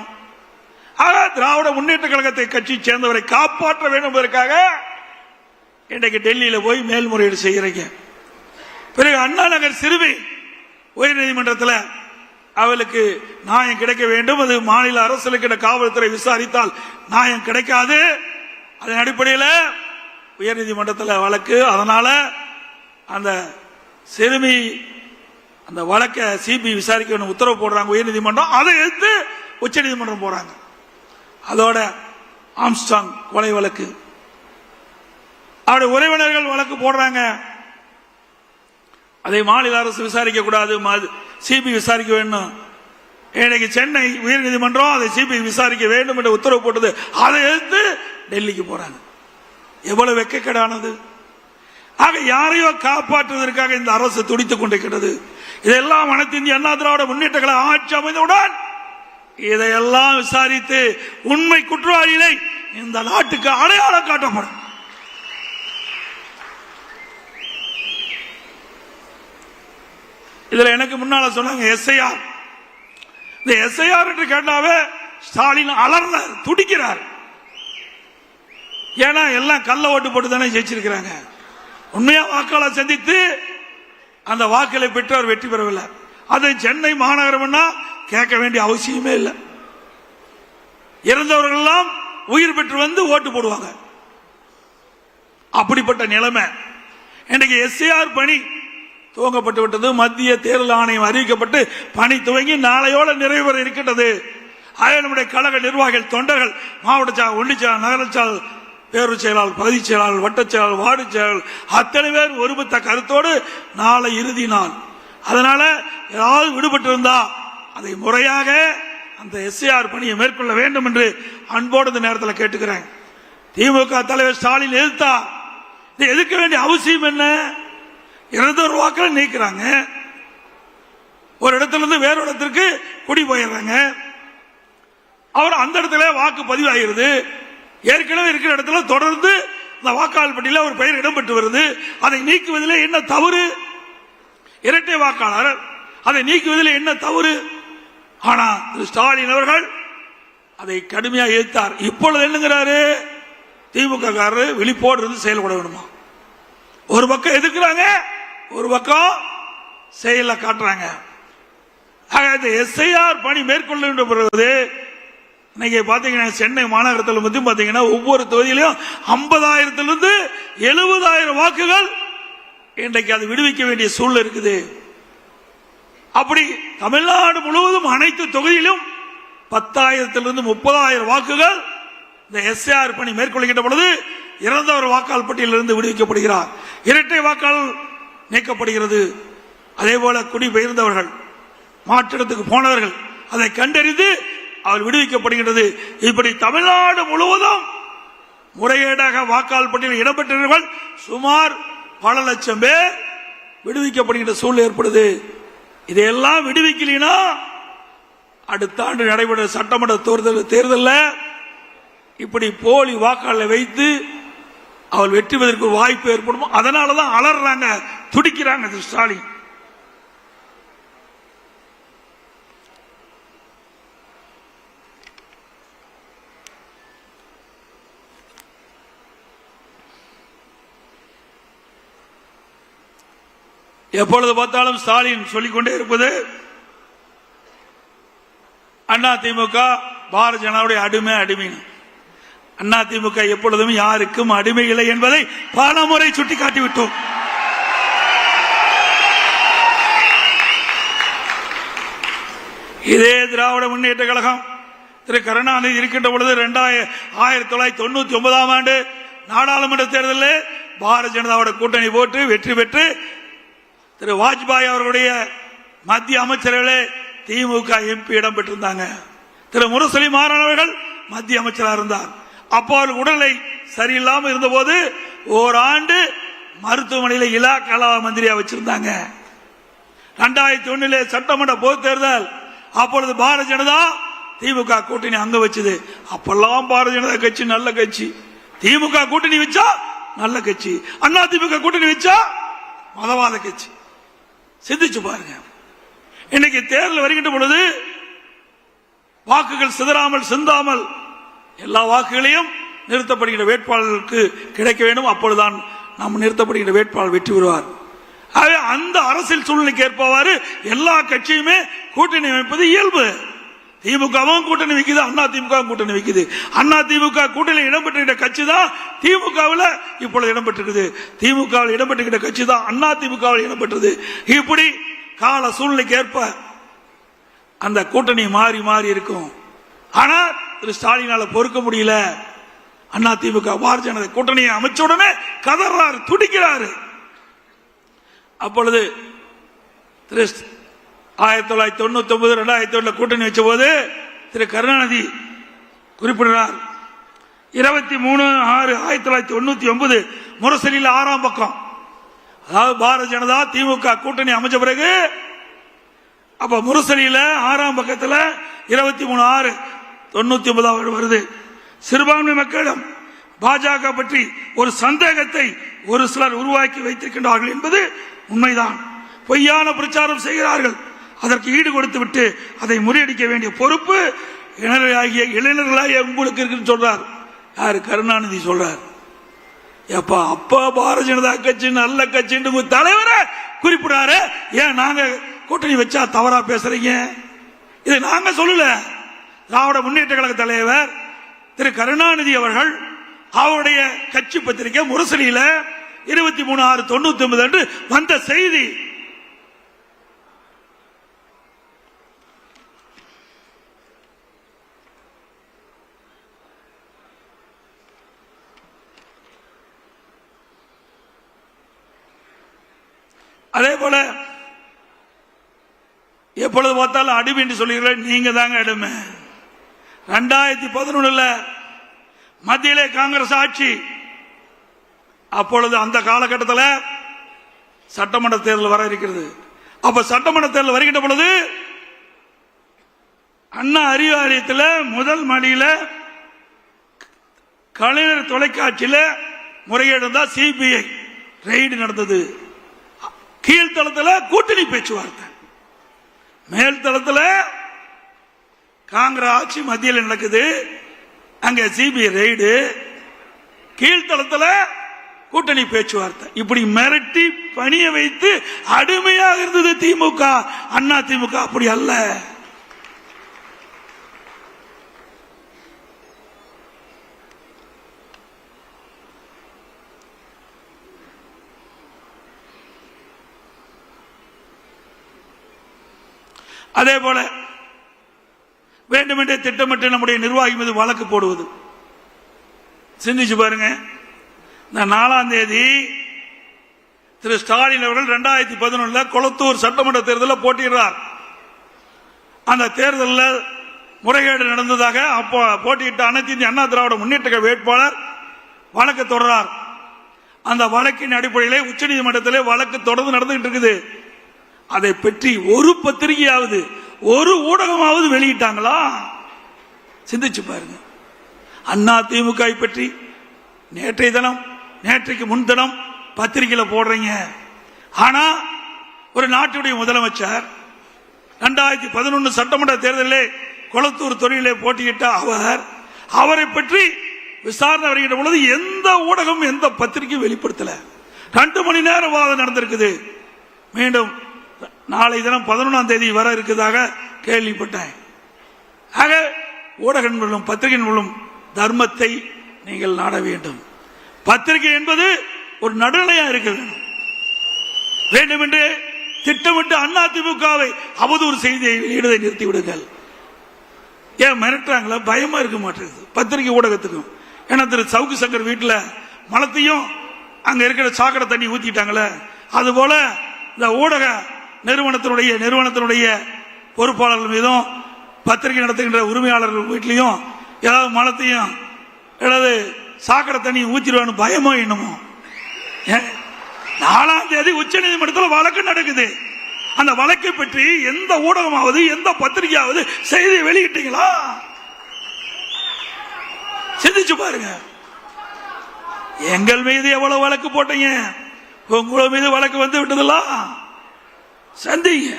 ஆக திராவிட முன்னேற்ற கழகத்தை கட்சி சேர்ந்தவரை காப்பாற்ற வேண்டும் என்பதற்காக இன்றைக்கு டெல்லியில போய் மேல்முறையீடு செய்கிறீங்க. பிறகு அண்ணா நகர் சிறுமி உயர்நீதிமன்றத்தில் அவளுக்கு நியாயம் கிடைக்க வேண்டும், அது மாநில அரசுக்கு காவல்துறை விசாரித்தால் நியாயம் கிடைக்காது. அதன் அடிப்படையில் உயர்நீதிமன்றத்தில் வழக்கு. அதனால அந்த சிறுமி அந்த வழக்கை சிபிஐ விசாரிக்க வேண்டும் உத்தரவு போடுறாங்க உயர்நீதிமன்றம். அதை எடுத்து உச்ச நீதிமன்றம் போறாங்க. அதோட ஆம்ஸ்டாங் கொலை வழக்கு, அவருடைய உறவினர்கள் வழக்கு போடுறாங்க. அதை மாநில அரசு விசாரிக்க கூடாது, சிபிஐ விசாரிக்க வேண்டும். இன்னைக்கு சென்னை உயர்நீதிமன்றம் அதை சிபிஐ விசாரிக்க வேண்டும் என்று உத்தரவு போட்டது. அதை எதிர்த்து டெல்லிக்கு போறாங்க. எவ்வளவு வெட்கக்கேடானது. ஆக யாரையோ காப்பாற்றுவதற்காக இந்த அரசு துடித்துக் கொண்டிருக்கிறது. இதெல்லாம் அனைத்து இந்திய அண்ணா திராவிட முன்னேற்ற கழக ஆட்சி அமைந்தவுடன் இதையெல்லாம் விசாரித்து உண்மை குற்றவாளிகளை இந்த நாட்டுக்கு அடையாளம் காட்டப்படும். இதுல எனக்கு முன்னால சொன்னாங்க எஸ்ஐஆர். இந்த எஸ்ஐஆர் என்று கேட்டாவே ஸ்டாலின் அலர்ந்தார், துடிக்கிறார். ஏன்னா எல்லாம் கள்ள ஓட்டு போட்டு தானே ஜெயிச்சிருக்கிறாங்க. உண்மையா வாக்காளர் சந்தித்து அந்த வாக்களை பெற்று அவர் வெற்றி பெறவில்லை. அது சென்னை மாநகரம்னா கேட்க வேண்டிய அவசியமே இல்லை. இறந்தவர்கள் எல்லாம் உயிர் பெற்று வந்து ஓட்டு போடுவாங்க. அப்படிப்பட்ட நிலைமை. இன்றைக்கு எஸ்ஐஆர் பணி துவங்கப்பட்டு விட்டது. மத்திய தேர்தல் ஆணையம் அறிவிக்கப்பட்டு பணி துவங்கி நாளையோட நிறைவு பெற இருக்கின்றது. நம்முடைய கழக நிர்வாகிகள், தொண்டர்கள், மாவட்ட செயலாளர், ஒன்றிய செயலாளர், நகர செயலாளர், பேரூர் செயலாளர், பகுதி செயலாளர், வட்டச் செயலாளர், வார்டு செயலாளர் அத்தனை பேர் ஒருமித்த கருத்தோடு நாளை இறுதி நாள். அதனால ஏதாவது விடுபட்டு இருந்தா அதை முறையாக அந்த எஸ்ஐஆர் பணியை மேற்கொள்ள வேண்டும் என்று அன்போடு இந்த நேரத்தில் கேட்டுக்கிறேன். திமுக தலைவர் ஸ்டாலின் எதிர்த்தா இதை எதிர்க்க வேண்டிய அவசியம் என்ன? இறந்தவர் வாக்களை நீக்கிறாங்க, ஒரு இடத்துல இருந்து வேற இடத்திற்கு குடி போயிடுறாங்க. அவர் அந்த இடத்துல வாக்கு பதிவாகிறது. ஏற்கனவே இருக்கிற இடத்துல தொடர்ந்து இந்த வாக்காளர் பட்டியலில் ஒரு பெயர் இடம்பெற்று வருது. அதை நீக்குவதில் என்ன தவறு? இரட்டை வாக்காளர், அதை நீக்குவதில் என்ன தவறு? ஆனா திரு ஸ்டாலின் அவர்கள் அதை கடுமையாக எதிர்த்தார். இப்பொழுது என்னங்கிறாரு? திமுக காரர் விழிப்போடு இருந்து செயல்பட வேணுமா? ஒரு பக்கம் எதிர்க்கிறாங்க, ஒரு பக்கம் செயல காட்டுறாங்க. எஸ்ஐஆர் பணி மேற்கொள்ள பிறகு இன்னைக்கு பாத்தீங்கன்னா சென்னை மாநகரத்தில் மட்டும் பாத்தீங்கன்னா ஒவ்வொரு தொகுதியிலும் 50,000 70,000 வாக்குகள் இன்றைக்கு அது விடுவிக்க வேண்டிய சூழ்நிலை இருக்குது. அப்படி தமிழ்நாடு முழுவதும் அனைத்து தொகுதியிலும் 10,000 30,000 வாக்குகள் இந்த எஸ்ஐஆர் பணி மேற்கொள்கின்ற பொழுது இறந்தவர் வாக்காளர் பட்டியலிருந்து விடுவிக்கப்படுகிறார். இரட்டை வாக்காளர் நீக்கப்படுகிறது. அதே போல குடிபெயர்ந்தவர்கள், மாற்றிடத்துக்கு போனவர்கள் அதை கண்டறிந்து அவர் விடுவிக்கப்படுகிறது. இப்படி தமிழ்நாடு முழுவதும் முறைகேடாக வாக்காளர் பட்டியலில் இடம்பெற்றவர்கள் சுமார் பல லட்சம் பேர் விடுவிக்கப்படுகின்ற சூழ்நிலை ஏற்படுது. இதையெல்லாம் விடுவிக்கலனா அடுத்த ஆண்டு நடைபெற்ற சட்டமன்ற தேர்தலில் இப்படி போலி வாக்காளரை வைத்து அவர் வெற்றி பெறுவதற்கு வாய்ப்பு ஏற்படும். அதனாலதான் அலறாங்க, துடிக்கிறாங்க திரு ஸ்டாலின். எப்பொழுது பார்த்தாலும் ஸ்டாலின் சொல்லிக்கொண்டே இருப்பது அண்ணா திமுக பாரதிய ஜனதாவுடைய அடிமை. அண்ணா திமுக எப்பொழுதும் யாருக்கும் அடிமை இல்லை என்பதை பல முறை சுட்டிக்காட்டிவிட்டோம். இதே திராவிட முன்னேற்ற கழகம் திரு கருணாநிதி இருக்கின்ற பொழுது 1999 ஆண்டு நாடாளுமன்ற தேர்தலில் பாரதிய ஜனதாவோட கூட்டணி போட்டு வெற்றி பெற்று திரு வாஜ்பாய் அவர்களுடைய மத்திய அமைச்சர்களே திமுக எம்பி இடம் பெற்றிருந்தாங்க. திரு முரசொலி மாறன் அவர்கள் மத்திய அமைச்சராக இருந்தார். அப்போ அவர் உடல்நிலை சரியில்லாமல் இருந்த போது ஓராண்டு மருத்துவமனையில் இலாக்கா மந்திரியா வச்சிருந்தாங்க. 2001 சட்டமன்ற பொது தேர்தல், அப்பொழுது பாரதிய ஜனதா திமுக கூட்டணி அங்க வச்சது. அப்பெல்லாம் பாரதிய ஜனதா கட்சி நல்ல கட்சி, திமுக கூட்டணி வச்சா நல்ல கட்சி, அண்ணா திமுக கூட்டணி வச்சா மதவாத கட்சி. சிந்திச்சு பாருங்க. இன்னைக்கு தேர்தல் வருகின்ற பொழுது வாக்குகள் சிதறாமல் சிந்தாமல் எல்லா வாக்குகளையும் நிறுத்தப்படுகின்ற வேட்பாளருக்கு கிடைக்க வேண்டும். அப்பொழுதுதான் நாம் நிறுத்தப்படுகின்ற வேட்பாளர் வெற்றி பெறுவார். அந்த அரசியல் சூழ்நிலைக்கு ஏற்பவாறு எல்லா கட்சியுமே கூட்டணி அமைப்பது இயல்பு. திமுகவும் கூட்டணி வைக்குது, அண்ணா திமுக கூட்டணி வைக்குது. அண்ணா திமுக கூட்டணி இடம்பெற்ற கட்சி தான் திமுகவில் இப்பொழுது இடம்பெற்றிருக்குது. திமுகவில் இடம்பெற்ற கட்சி தான் அண்ணா திமுகவில் இடம்பெற்றது. இப்படி கால சூழ்நிலைக்கு ஏற்ப அந்த கூட்டணி மாறி மாறி இருக்கும். ஆனா திரு ஸ்டாலினால பொறுக்க முடியல. அண்ணா திமுக பாரதிய ஜனதா கூட்டணியை அமைச்ச உடனே கதறாரு, துடிக்கிறாரு. அப்பொழுது திரு 1999 2001 கூட்டணி வச்ச போது திரு கருணாநிதி குறிப்பிடுறார். 23/6/1999 முரசொலியில் 6ஆம் பக்கம். அதாவது பாரதிய ஜனதா திமுக கூட்டணி அமைச்ச பிறகு அப்ப முரசொலியில் 6ஆம் பக்கத்தில் 23/6/1999 வருது. சிறுபான்மை மக்களிடம் பாஜக பற்றி ஒரு சந்தேகத்தை ஒரு சிலர் உருவாக்கி வைத்திருக்கின்றார்கள் என்பது உண்மைதான். பொய்யான பிரச்சாரம் செய்கிறார்கள். அதற்கு ஈடு கொடுத்து விட்டு அதை முறியடிக்க வேண்டிய பொறுப்பு இளைஞர்களாகிய உங்களுக்கு இருக்குன்னு சொல்றார். யாரு? கருணாநிதி சொல்றார். எப்பா அப்பா பாரதிய ஜனதா கட்சி நல்ல கட்சின்னு தலைவரை குறிப்பிடாரு. ஏன் நாங்க கூட்டணி வச்சா தவறா பேசுறீங்க? இதை நாங்க சொல்லல. திராவிட முன்னேற்ற கழக தலைவர் திரு கருணாநிதி அவர்கள் அவருடைய கட்சி பத்திரிகை முரசொலியில 23/6/99 அன்று வந்த செய்தி. அதே போல எப்பொழுது பார்த்தாலும் அடிமை என்று சொல்லுகிறேன். நீங்க தாங்க அடிமை. 2011 மத்தியிலே காங்கிரஸ் ஆட்சி. அப்பொழுது அந்த காலகட்டத்தில் சட்டமன்ற தேர்தல் வர இருக்கிறது. அப்ப சட்டமன்ற தேர்தல் வருகின்ற பொழுது அண்ணா அறிவாலயத்தில் முதல் மாடியில கலைஞர் தொலைக்காட்சியில் முறைகேடு தான் சிபிஐ ரெய்டு நடந்தது. கீழ்த்தளத்தில் கூட்டணி பேச்சுவார்த்தை, மேல் தளத்தில் காங்கிரஸ் ஆட்சி மத்தியில் நடக்குது. அங்க சிபிஐ ரெய்டு, கீழ்த்தளத்தில் கூட்டணி பேச்சுவார்த்தை. இப்படி மிரட்டி பணிய வைத்து அடிமையாக இருந்தது திமுக. அண்ணா திமுக அப்படி அல்ல. அதே போல வேண்டுமென்றே திட்டமிட்டு நம்முடைய நிர்வாகி மீது வழக்கு போடுவது. சிந்திச்சு பாருங்க. இந்த 4ஆம் தேதி திரு ஸ்டாலின் அவர்கள் 2011 கொளத்தூர் சட்டமன்ற தேர்தலில் போட்டியிடுறார். அந்த தேர்தலில் முறைகேடு நடந்ததாக அப்போ போட்டியிட்ட அனைத்து இந்திய அண்ணா திராவிட முன்னேற்ற வேட்பாளர் வழக்கு தொடர்றார். அந்த வழக்கின் அடிப்படையிலே உச்சநீதிமன்றத்திலே வழக்கு தொடர்ந்து நடந்துகிட்டு இருக்குது. அதை பற்றி ஒரு பத்திரிகையாவது ஒரு ஊடகமாவது வெளியிட்டாங்களா? சிந்திச்சு பாருங்க. அண்ணா திமுக பற்றி நேற்றைய தினம் நேற்றைக்கு முன்தினம் பத்திரிகையில போடுறீங்க. ஆனா ஒரு நாட்டுடைய முதலமைச்சர் 2011 சட்டமன்ற தேர்தலில் கொளத்தூர் தொழிலே போட்டியிட்ட அவரை பற்றி விசாரணை வருகின்ற பொழுது எந்த ஊடகம் எந்த பத்திரிகை வெளிப்படுத்தல. 2 மணி நேரம் வாதம் நடந்திருக்குது. மீண்டும் நாளை தினம் 11ஆம் தேதி வர இருக்குதாக கேள்விப்பட்டேன். ஆக ஊடகங்களும் பத்திரிகைகளும் தர்மத்தை நீங்கள் நாட வேண்டும். பத்திரிகை என்பது ஒரு நடுநிலையா இருக்க வேண்டும். வேண்டுமென்று திட்டமிட்டு அண்ணா திமுகவை அவதூறு செய்தியை வெளியிடுவதை நிறுத்திவிடுங்கள். ஏன் மிரட்டுறாங்களா? பயமா இருக்க மாட்டேங்குது பத்திரிகை ஊடகத்துக்கும். ஏன்னா திரு சவுக்கு சங்கர் வீட்டில் மலத்தையும் அங்க இருக்கிற சாக்கடை தண்ணி ஊத்திட்டாங்களே, அதுபோல இந்த ஊடக நிறுவனத்தினுடைய பொறுப்பாளர்கள் மீதும் பத்திரிகை நடத்துகின்ற உரிமையாளர்கள் வீட்டிலையும் ஏதாவது மலத்தையும் ஏதாவது சாக்கடை தண்ணி ஊத்திடுவான்னு பயமோ என்னமோ. 4ஆம் தேதி உச்ச நீதிமன்றத்தில் வழக்கு நடக்குது. அந்த வழக்கை பற்றி எந்த ஊடகமாவது எந்த பத்திரிகையாவது செய்தி வெளியிட்டீங்களா? சிந்திச்சு பாருங்க. எங்கள் மீது எவ்வளவு வழக்கு போட்டீங்க, உங்கள் மீது வழக்கு வந்து விட்டதெல்லாம் சந்திங்க.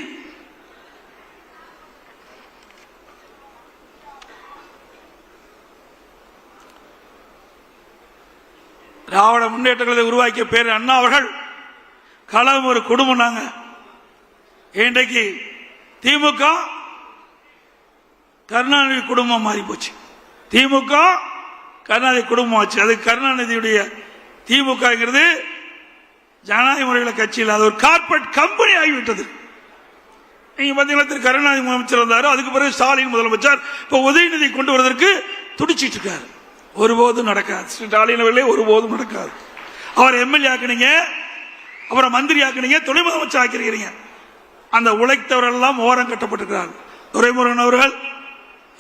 திராவிட முன்னேற்ற கழகத்தை உருவாக்கிய பேர் அண்ணா அவர்கள் களம் ஒரு குடும்பம். நாங்க இன்றைக்கு திமுக கருணாநிதி குடும்பம் மாறி போச்சு. திமுக கருணாநிதி குடும்பம் ஆச்சு. அது கருணாநிதியுடைய திமுகங்கிறது ஜனநாயக முறையில் கட்சியில் அது ஒரு கார்பரேட் கம்பெனி ஆகிவிட்டது. நீங்க பாத்தீங்கன்னா திரு கருணாநிதி முதலமைச்சர் வந்தாரு, அதுக்கு பிறகு ஸ்டாலின் முதலமைச்சர். இப்ப உதயநிதி கொண்டு வருவதற்கு துடிச்சிட்டு இருக்காரு. ஒருபோதும் நடக்காது. ஸ்டாலின் அவர்களே ஒருபோதும் நடக்காது. அவர் எம்எல்ஏ ஆக்கினீங்க, அப்புறம் மந்திரி ஆக்கினீங்க, துணை முதலமைச்சர் ஆக்கிறீங்க. அந்த உழைத்தவர்கள் எல்லாம் ஓரம் கட்டப்பட்டிருக்கிறார்கள். துரைமுருகன் அவர்கள்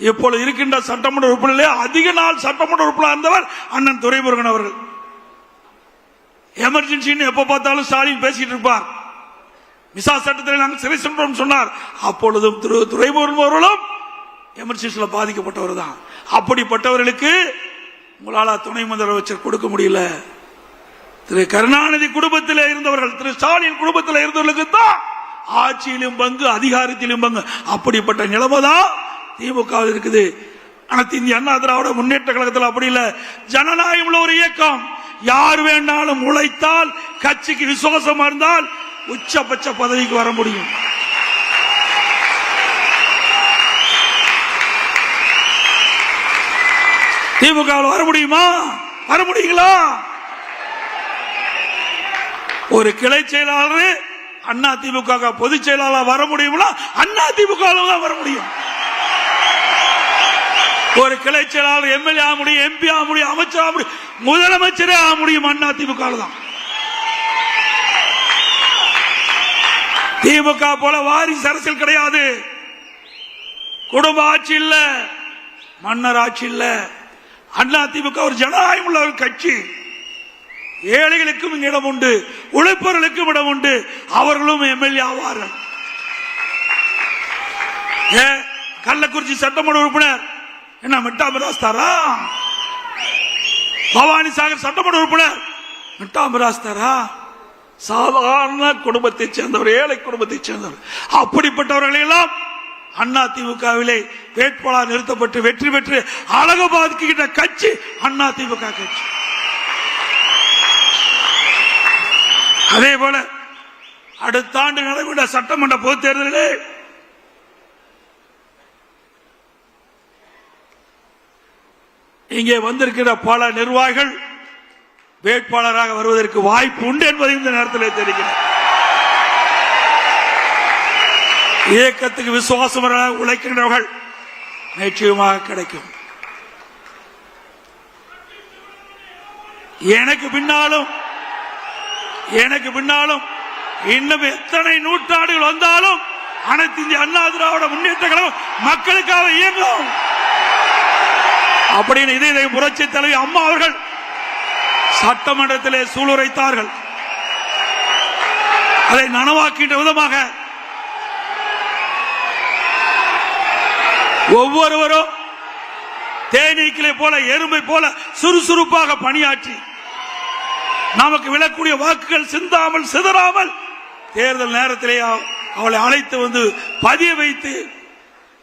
இப்பொழுது இருக்கின்ற சட்டமன்ற உறுப்பினர்களே அதிக நாள் சட்டமன்ற உறுப்பினர் இருந்தவர் அண்ணன் துரைமுருகன் அவர்கள். எமர்ஜென்சின்னு எப்ப பார்த்தாலும் ஸ்டாலின் பேசிட்டு இருப்பார். மிசா சட்டத்தில் நாங்கள் சிறை சென்றோம் சொன்னார். அப்பொழுதும் துரைமுருகன் அவர்களும் எமர்ஜென்சியில் பாதிக்கப்பட்டவர் தான். அப்படிப்பட்டவர்களுக்கு உங்களால் துணை முதலமைச்சர் கொடுக்க முடியல. திரு கருணாநிதி குடும்பத்தில் இருந்தவர்கள், திரு ஸ்டாலின் குடும்பத்தில் இருந்தவர்களுக்கு தான் ஆட்சியிலும் பங்கு, அதிகாரத்திலும் பங்கு. அப்படிப்பட்ட நிலைமை தான் திமுக இருக்குது. அனைத்து இந்திய அண்ணா திராவிட முன்னேற்ற கழகத்தில் அப்படி இல்ல. ஜனநாயகம் உள்ள ஒரு இயக்கம். யார் வேண்டாலும் உழைத்தால், கட்சிக்கு விசுவாசமா இருந்தால் உச்சபட்ச பதவிக்கு வர முடியும். திமுக வர முடியுமா? வர முடியுங்களா? ஒரு கிளை செயலாளர் அண்ணா திமுக பொதுச் செயலாளர் வர முடியும்னா அண்ணா திமுக தான் வர முடியும். ஒரு கிளை செயலாளர் எம்எல்ஏ ஆக முடியும், எம்பி ஆக முடியும், அமைச்சர் ஆக முடியும், முதலமைச்சரே ஆக முடியும் அண்ணா திமுக தான். திமுக போல வாரிசு அரசியல் கிடையாது. குடும்ப ஆட்சி இல்ல, மன்னர் ஆட்சி இல்ல. அண்ணா திமுக ஒரு ஜனநாயகம் உள்ள ஒரு கட்சி. ஏழைகளுக்கும் இங்க இடம் உண்டு, உழைப்பவர்களுக்கும் இடம் உண்டு. அவர்களும் எம்எல்ஏ ஆவார்கள். கள்ளக்குறிச்சி சட்டமன்ற உறுப்பினர் என்ன மிட்டாமிராஸ் தாரா? பவானி சாகர் சட்டமன்ற உறுப்பினர் மிட்டாமிராஸ் தாரா? சாதாரண குடும்பத்தை சேர்ந்தவர், ஏழை குடும்பத்தை சேர்ந்தவர். அப்படிப்பட்டவர்கள் எல்லாம் அண்ணா திமுகவிலே வேட்பாளர் நிறுத்தப்பட்டு வெற்றி பெற்று அழகபாதிக்கின்ற கட்சி அண்ணா திமுக கட்சி. அதே போல அடுத்த ஆண்டு நடைபெற்ற சட்டமன்ற பொதுத் தேர்தலிலே இங்கே வந்திருக்கிற பல நிர்வாகிகள் வேட்பாளராக வருவதற்கு வாய்ப்பு உண்டு என்பதையும் இந்த நேரத்தில் தெரிவிக்கிறேன். இயக்கத்துக்கு விசுவாசமாக உழைக்கின்றவர்கள் நிச்சயமாக கிடைக்கும். எனக்கு பின்னாலும் இன்னும் எத்தனை நூற்றாண்டுகள் வந்தாலும் அனைத்து இந்திய அண்ணா திராவிட முன்னேற்ற கழகம் மக்களுக்காக இயங்கும் அப்படின்னு இதே புரட்சி தலைவி அம்மா அவர்கள் சட்டமன்றத்திலே சூளுரைத்தார்கள். அதை நனவாக்கின்ற விதமாக ஒவ்வொருவரும் தேனீக்களை போல, எறும்பை போல சுறுசுறுப்பாக பணியாற்றி நமக்கு விழக்கூடிய வாக்குகள் சிந்தாமல் சிதறாமல் தேர்தல் நேரத்திலே அவளை அழைத்து வந்து பதிய வைத்து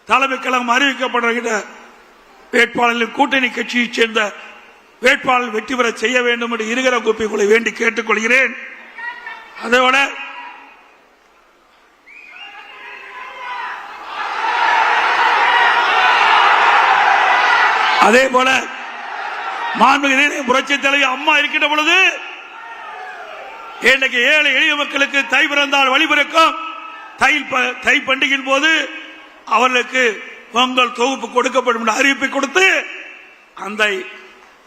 தலைமை கழகம் அறிவிக்கப்படுகிற வேட்பாளர்களின் கூட்டணி கட்சியைச் சேர்ந்த வேட்பாளர் வெற்றி பெற செய்ய வேண்டும் என்று இருகர கூப்பிகளை வேண்டி கேட்டுக்கொள்கிறேன். அதோட அதே போல மாண்புமிகு புரட்சி தலைவி அம்மா இருக்கின்ற பொழுது இன்றைக்கு ஏழை எளிய மக்களுக்கு தை பிறந்தால் வழிபிறக்கும். தை பண்டிகையின் போது அவர்களுக்கு பொங்கல் தொகுப்பு கொடுக்கப்படும் என்று அறிவிப்பை கொடுத்து அந்த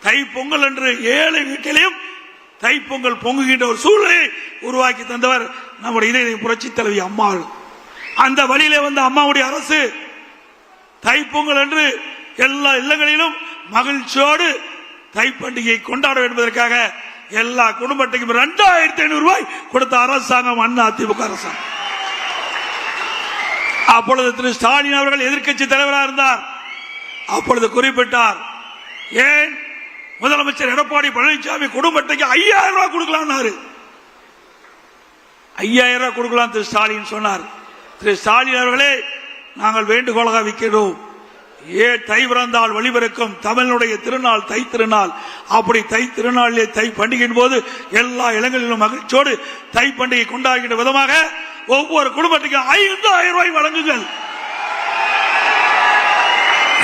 தை பொங்கல் என்று ஏழை வீட்டிலையும் தை பொங்கல் பொங்குகின்ற ஒரு சூழ்நிலையை உருவாக்கி தந்தவர் நம்முடைய இதய புரட்சி தலைவி அம்மா. அந்த வழியிலே வந்த அம்மாவுடைய அரசு தை பொங்கல் என்று எல்லா இல்லங்களிலும் மகிழ்ச்சியோடு தை பண்டிகையை கொண்டாட என்பதற்காக எல்லா குடும்பத்தையும் 2500 ரூபாய் கொடுத்த அரசாங்கம் அண்ணா திமுக அரசாங்கம். அப்பொழுது திரு ஸ்டாலின் அவர்கள் எதிர்க்கட்சி தலைவராக இருந்தார். அப்பொழுது குறிப்பிட்டார், ஏன் முதலமைச்சர் எடப்பாடி பழனிசாமி குடும்பத்தைக்கு 5000 ரூபாய் கொடுக்கலாம், 5000 ரூபாய் கொடுக்கலாம் திரு ஸ்டாலின் சொன்னார். திரு ஸ்டாலின் அவர்களே, நாங்கள் வேண்டுகோளாக வைக்கிறோம், தை பிறந்தால் வழிபிறக்கும் தமிழனுடைய திருநாள் தை திருநாள். அப்படி தை திருநாளிலே தை பண்டிகையின் போது எல்லா இடங்களிலும் மகிழ்ச்சியோடு தை பண்டிகை கொண்டாடுகின்ற விதமாக ஒவ்வொரு குடும்பத்துக்கும் 5000 ரூபாய் வழங்குங்கள்.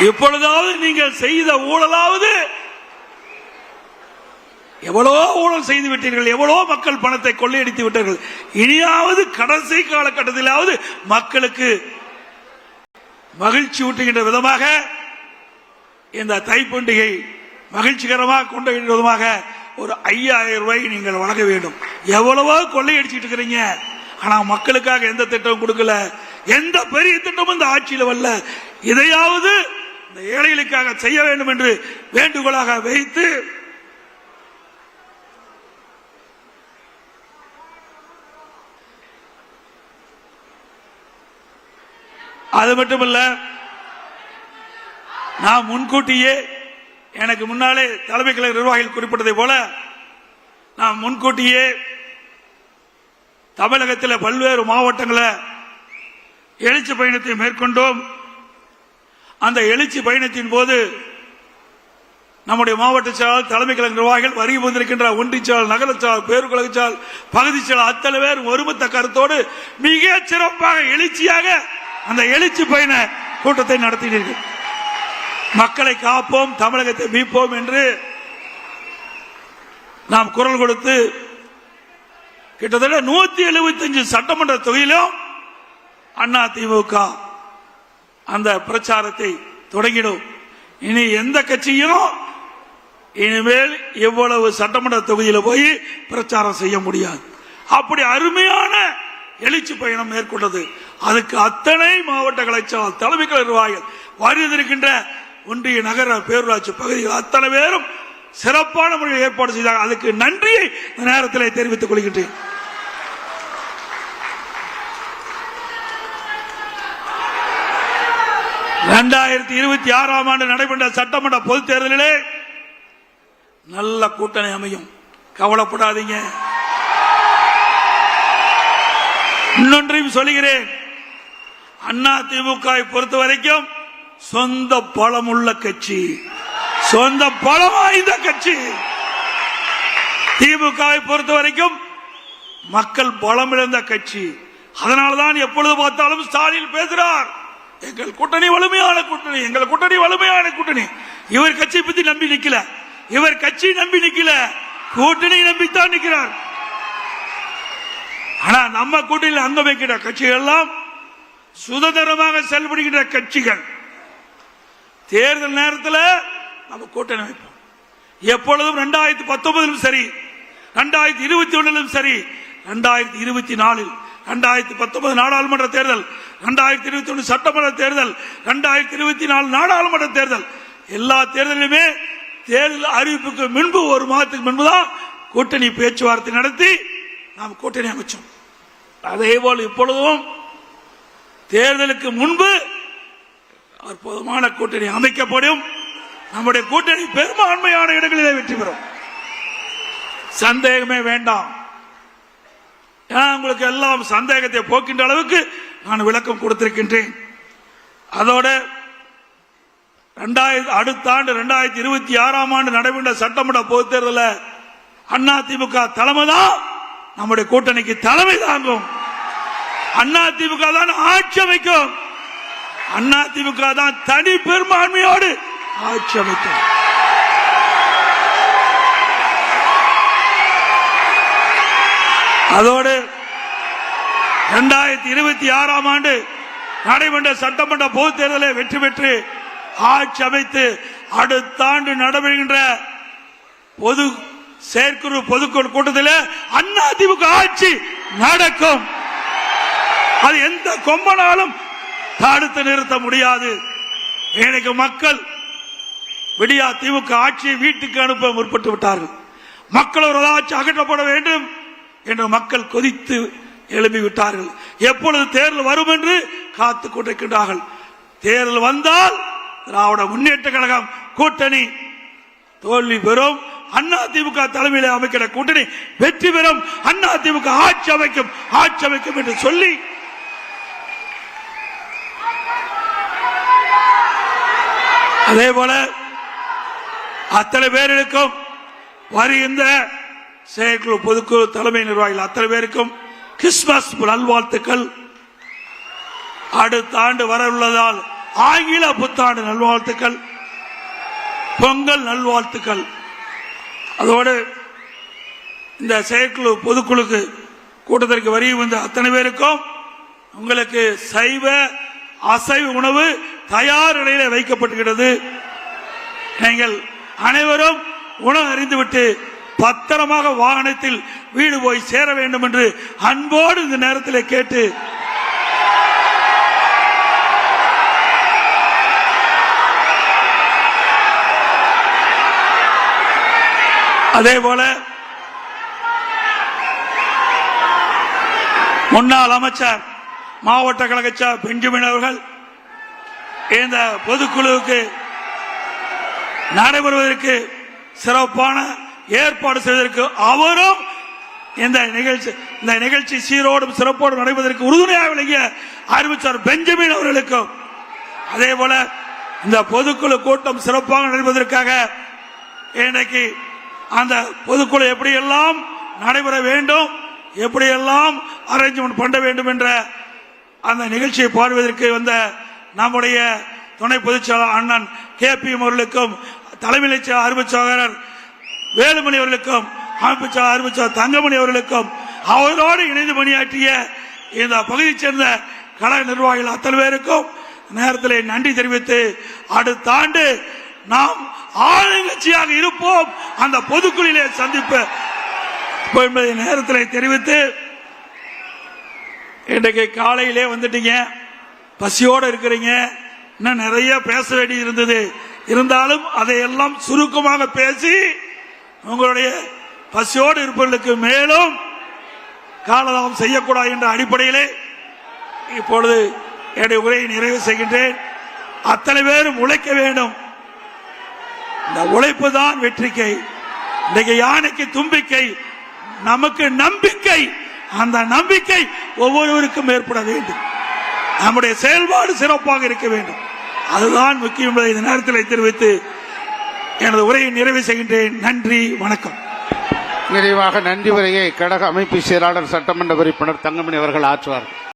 இப்பொழுதாவது நீங்கள் செய்த ஊழலாவது, எவ்வளோ ஊழல் செய்து விட்டீர்கள், எவ்வளோ மக்கள் பணத்தை கொள்ளையடித்து விட்டார்கள். இனியாவது கடைசி காலகட்டத்திலாவது மக்களுக்கு மகிழ்ச்சி ஊட்டுகின்ற விதமாக இந்த தை பண்டிகை மகிழ்ச்சிகரமாக கொண்டாடுகின்ற விதமாக ஒரு 5000 ரூபாய் நீங்கள் வழங்க வேண்டும். எவ்வளவோ கொள்ளையடிச்சிட்டு இருக்கிறீங்க, ஆனா மக்களுக்காக எந்த திட்டமும் கொடுக்கல, எந்த பெரிய திட்டமும் இந்த ஆட்சியில் வரல. இதையாவது இந்த ஏழைகளுக்காக செய்ய வேண்டும் என்று வேண்டுகோளாக வைத்து அது மட்டுமல்ல, நான் முன்கூட்டியே எனக்கு முன்னாலே தலைமை கழக நிர்வாகிகள் குறிப்பிட்டதை போல நான் முன்கூட்டியே தமிழகத்தில் பல்வேறு மாவட்டங்களில் எழுச்சி பயணத்தை மேற்கொண்டோம். அந்த எழுச்சி பயணத்தின் போது நம்முடைய மாவட்ட செயலாளர், தலைமை கழக நிர்வாகிகள், வருகை வந்திருக்கின்ற ஒன்றிய செயலாளர், நகர செயலாளர், பேருக்கழக செயலாளர், பகுதி செயலாளர் அத்தனை பேர் ஒருமித்த கருத்தோடு மிக சிறப்பாக எழுச்சியாக அந்த எழுச்சி பயண கூட்டத்தை நடத்தினீர்கள். மக்களை காப்போம், தமிழகத்தை மீட்போம் என்று நாம் குரல் கொடுத்து கிட்டத்தட்ட 175 சட்டமன்ற தொகுதியிலும் அதிமுக அந்த பிரச்சாரத்தை தொடங்கினோம். இனி எந்த கட்சியும் இனிமேல் எவ்வளவு சட்டமன்ற தொகுதியில் போய் பிரச்சாரம் செய்ய முடியாது. அப்படி அருமையான எழுச்சி பயணம் மேற்கொண்டது. அதுக்கு அத்தனை மாவட்ட கலைச்சாளர், தலைமை கழக நிர்வாகிகள், வருகின்ற ஒன்றிய நகர பேரூராட்சி பகுதிகள் அத்தனை பேரும் சிறப்பான முறையில் ஏற்பாடு செய்தார்கள். அதுக்கு நன்றியை இந்த நேரத்தில் தெரிவித்துக் கொள்கின்றேன். ஆண்டு நடைபெற்ற சட்டமன்ற பொதுத் தேர்தலிலே நல்ல கூட்டணி அமையும், கவலைப்படாதீங்க. இன்னொன்றையும் சொல்கிறேன், அதிமுக பொறுத்த வரைக்கும் சொந்த பலம் உள்ள கட்சி, சொந்த பலம் வாய்ந்த கட்சி. திமுகவை பொறுத்த வரைக்கும் மக்கள் பலம் இழந்த கட்சி. அதனால்தான் எப்பொழுது பார்த்தாலும் ஸ்டாலின் பேசுறார், எங்கள் கூட்டணி வலிமையான கூட்டணி, எங்கள் கூட்டணி வலிமையான கூட்டணி. இவர் கட்சி பத்தி நம்பி நிக்கல, இவர் கட்சி நம்பி நிக்கல, கூட்டணி நம்பித்தான் நிற்கிறார். ஆனா நம்ம கூட்டணியில் அங்கம் வைக்கிற கட்சிகள் எல்லாம் சுதந்திரமாக செயல்படுகின்ற கட்சிகள். தேர்தல் நேரத்தில் நம்ம கூட்டணி வைப்போம். எப்பொழுதும் 2019 சரி, 2021 சரி, 2024, 2019 நாடாளுமன்ற தேர்தல், 2021 சட்டமன்ற தேர்தல், 2024 நாடாளுமன்ற தேர்தல், எல்லா தேர்தலிலுமே தேர்தல் அறிவிப்புக்கு முன்பு ஒரு மாதத்துக்கு முன்புதான் கூட்டணி பேச்சுவார்த்தை நடத்தி நாம் கூட்டணி அமைச்சோம். அதேபோல் இப்பொழுதும் தேர்தலுக்கு முன்பு அற்புதமான கூட்டணி அமைக்கப்படும். நம்முடைய கூட்டணி பெரும்பான்மையான இடங்களிலே வெற்றி பெறும், சந்தேகமே வேண்டாம். உங்களுக்கு எல்லாம் சந்தேகத்தை போக்கின்ற அளவுக்கு நான் விளக்கம் கொடுத்திருக்கின்றேன். அதோட அடுத்த ஆண்டு 2026 ஆண்டு நடைபெற்ற சட்டமன்ற பொதுத் தேர்தலில் அதிமுக தலைமை தான் நம்முடைய கூட்டணிக்கு தலைமை தாங்கும். அதிமுக தான் ஆட்சி அமைக்கும், அதிமுக தான் தனி பெரும்பான்மையோடு ஆட்சி அமைக்கும். அதோடு 2026 ஆண்டு நடைபெற்ற சட்டமன்ற பொதுத் தேர்தலில் வெற்றி பெற்று ஆட்சி அமைத்து அடுத்த ஆண்டு நடைபெறுகின்ற பொது செயற்குழு பொதுக்குழு கூட்டத்தில் அதிமுக ஆட்சி நடக்கும். அது எந்த கொம்பனாலும் தடுத்து நிறுத்த முடியாது. இன்னைக்கு மக்கள் விடியா திமுக ஆட்சியை வீட்டுக்கு அனுப்ப முற்பட்டு விட்டார்கள். மக்கள் ஒரு ஆட்சி அகற்றப்பட வேண்டும் என்று மக்கள் கொதித்து எழுப்பிவிட்டார்கள். எப்பொழுது தேர்தல் வரும் என்று காத்துக் கொண்டிருக்கின்றார்கள். தேர்தல் வந்தால் திராவிட முன்னேற்ற கழகம் கூட்டணி தோல்வி பெறும், அதிமுக தலைமையில் அமைக்கிற கூட்டணி வெற்றி பெறும், அதிமுக ஆட்சி அமைக்கும் என்று சொல்லி அதே போல அத்தனை பேருக்கும் வருகின்ற செயற்குழு பொதுக்குழு தலைமை நிர்வாகிகள் அத்தனை பேருக்கும் கிறிஸ்துமஸ் நல்வாழ்த்துக்கள். அடுத்த ஆண்டு வர உள்ளதால் ஆங்கில புத்தாண்டு நல்வாழ்த்துக்கள், பொங்கல் நல்வாழ்த்துக்கள். அதோடு இந்த செயற்குழு பொதுக்குழுக்கு கூட்டத்திற்கு வருகை வந்த அத்தனை பேருக்கும் உங்களுக்கு சைவ அசைவ உணவு தயார் நிலையில் வைக்கப்பட்டுகிறது. நீங்கள் அனைவரும் உணவு அறிந்துவிட்டு பத்திரமாக வாகனத்தில் வீடு போய் சேர வேண்டும் என்று அன்போடு இந்த நேரத்தில் கேட்டு அதேபோல முன்னாள் அமைச்சர் மாவட்ட கழக பெஞ்சமின் அவர்கள் இந்த பொதுக்குழுவுக்கு நடைபெறுவதற்கு சிறப்பான ஏற்பாடு செய்வதற்கு அவரும் இந்த நிகழ்ச்சி சீரோடும் சிறப்போடும் நடைபெறுவதற்கு உறுதுணையாக விளங்கிய அறிவிச்சார் பெஞ்சமின் அவர்களுக்கும் அதேபோல இந்த பொதுக்குழு கூட்டம் சிறப்பாக நடைபெறுவதற்காக இன்றைக்கு அந்த பொதுக்குழு எப்படியெல்லாம் நடைபெற வேண்டும், எப்படியெல்லாம் அரேஞ்ச்மெண்ட் பண்ண வேண்டும் என்ற அந்த நிகழ்ச்சியை பார்வையிற்கு வந்த நம்முடைய துணை பொதுச்செயலாளர் அண்ணன் KP அவர்களுக்கும், தலைமை அறிவிச்சாளர் வேலுமணி அவர்களுக்கும், அறிவிச்சாளர் தங்கமணி அவர்களுக்கும், அவரோடு இணைந்து பணியாற்றிய இந்த பகுதியைச் சேர்ந்த கழக நிர்வாகிகள் அத்தனை பேருக்கும் நேரத்தில் நன்றி தெரிவித்து அடுத்த ஆண்டு நாம் ஆளுங்கட்சியாக இருப்போம், அந்த பொதுக்குழுவிலே சந்திப்ப என்பதை நேரத்தில் தெரிவித்து இன்றைக்கு காலையிலே வந்துட்டீங்க, பசியோடு இருக்கிறீங்க, இன்னும் நிறைய பேச வேண்டி இருந்தது. இருந்தாலும் அதையெல்லாம் சுருக்கமாக பேசி உங்களுடைய பசியோடு இருப்பவர்களுக்கு மேலும் காலதாமம் செய்யக்கூடாது என்ற அடிப்படையிலே இப்பொழுது என்னுடைய உரையை நிறைவு செய்கின்றேன். அத்தனை பேரும் உழைக்க வேண்டும். இந்த உழைப்பு தான் வெற்றிக்கை. இன்றைக்கு யானைக்கு தும்பிக்கை, நமக்கு நம்பிக்கை. அந்த நம்பிக்கை ஒவ்வொருவருக்கும் ஏற்பட வேண்டும். நம்முடைய செயல்பாடு சிறப்பாக இருக்க வேண்டும். அதுதான் முக்கியம் என்பதை இந்த நேரத்தில் தெரிவித்து எனது உரையை நிறைவு செய்கின்றேன். நன்றி, வணக்கம். நிறைவாக நன்றி உரையை கழக அமைப்பு செயலாளர் சட்டமன்ற உறுப்பினர் தங்கமணி அவர்கள் ஆற்றுவார்.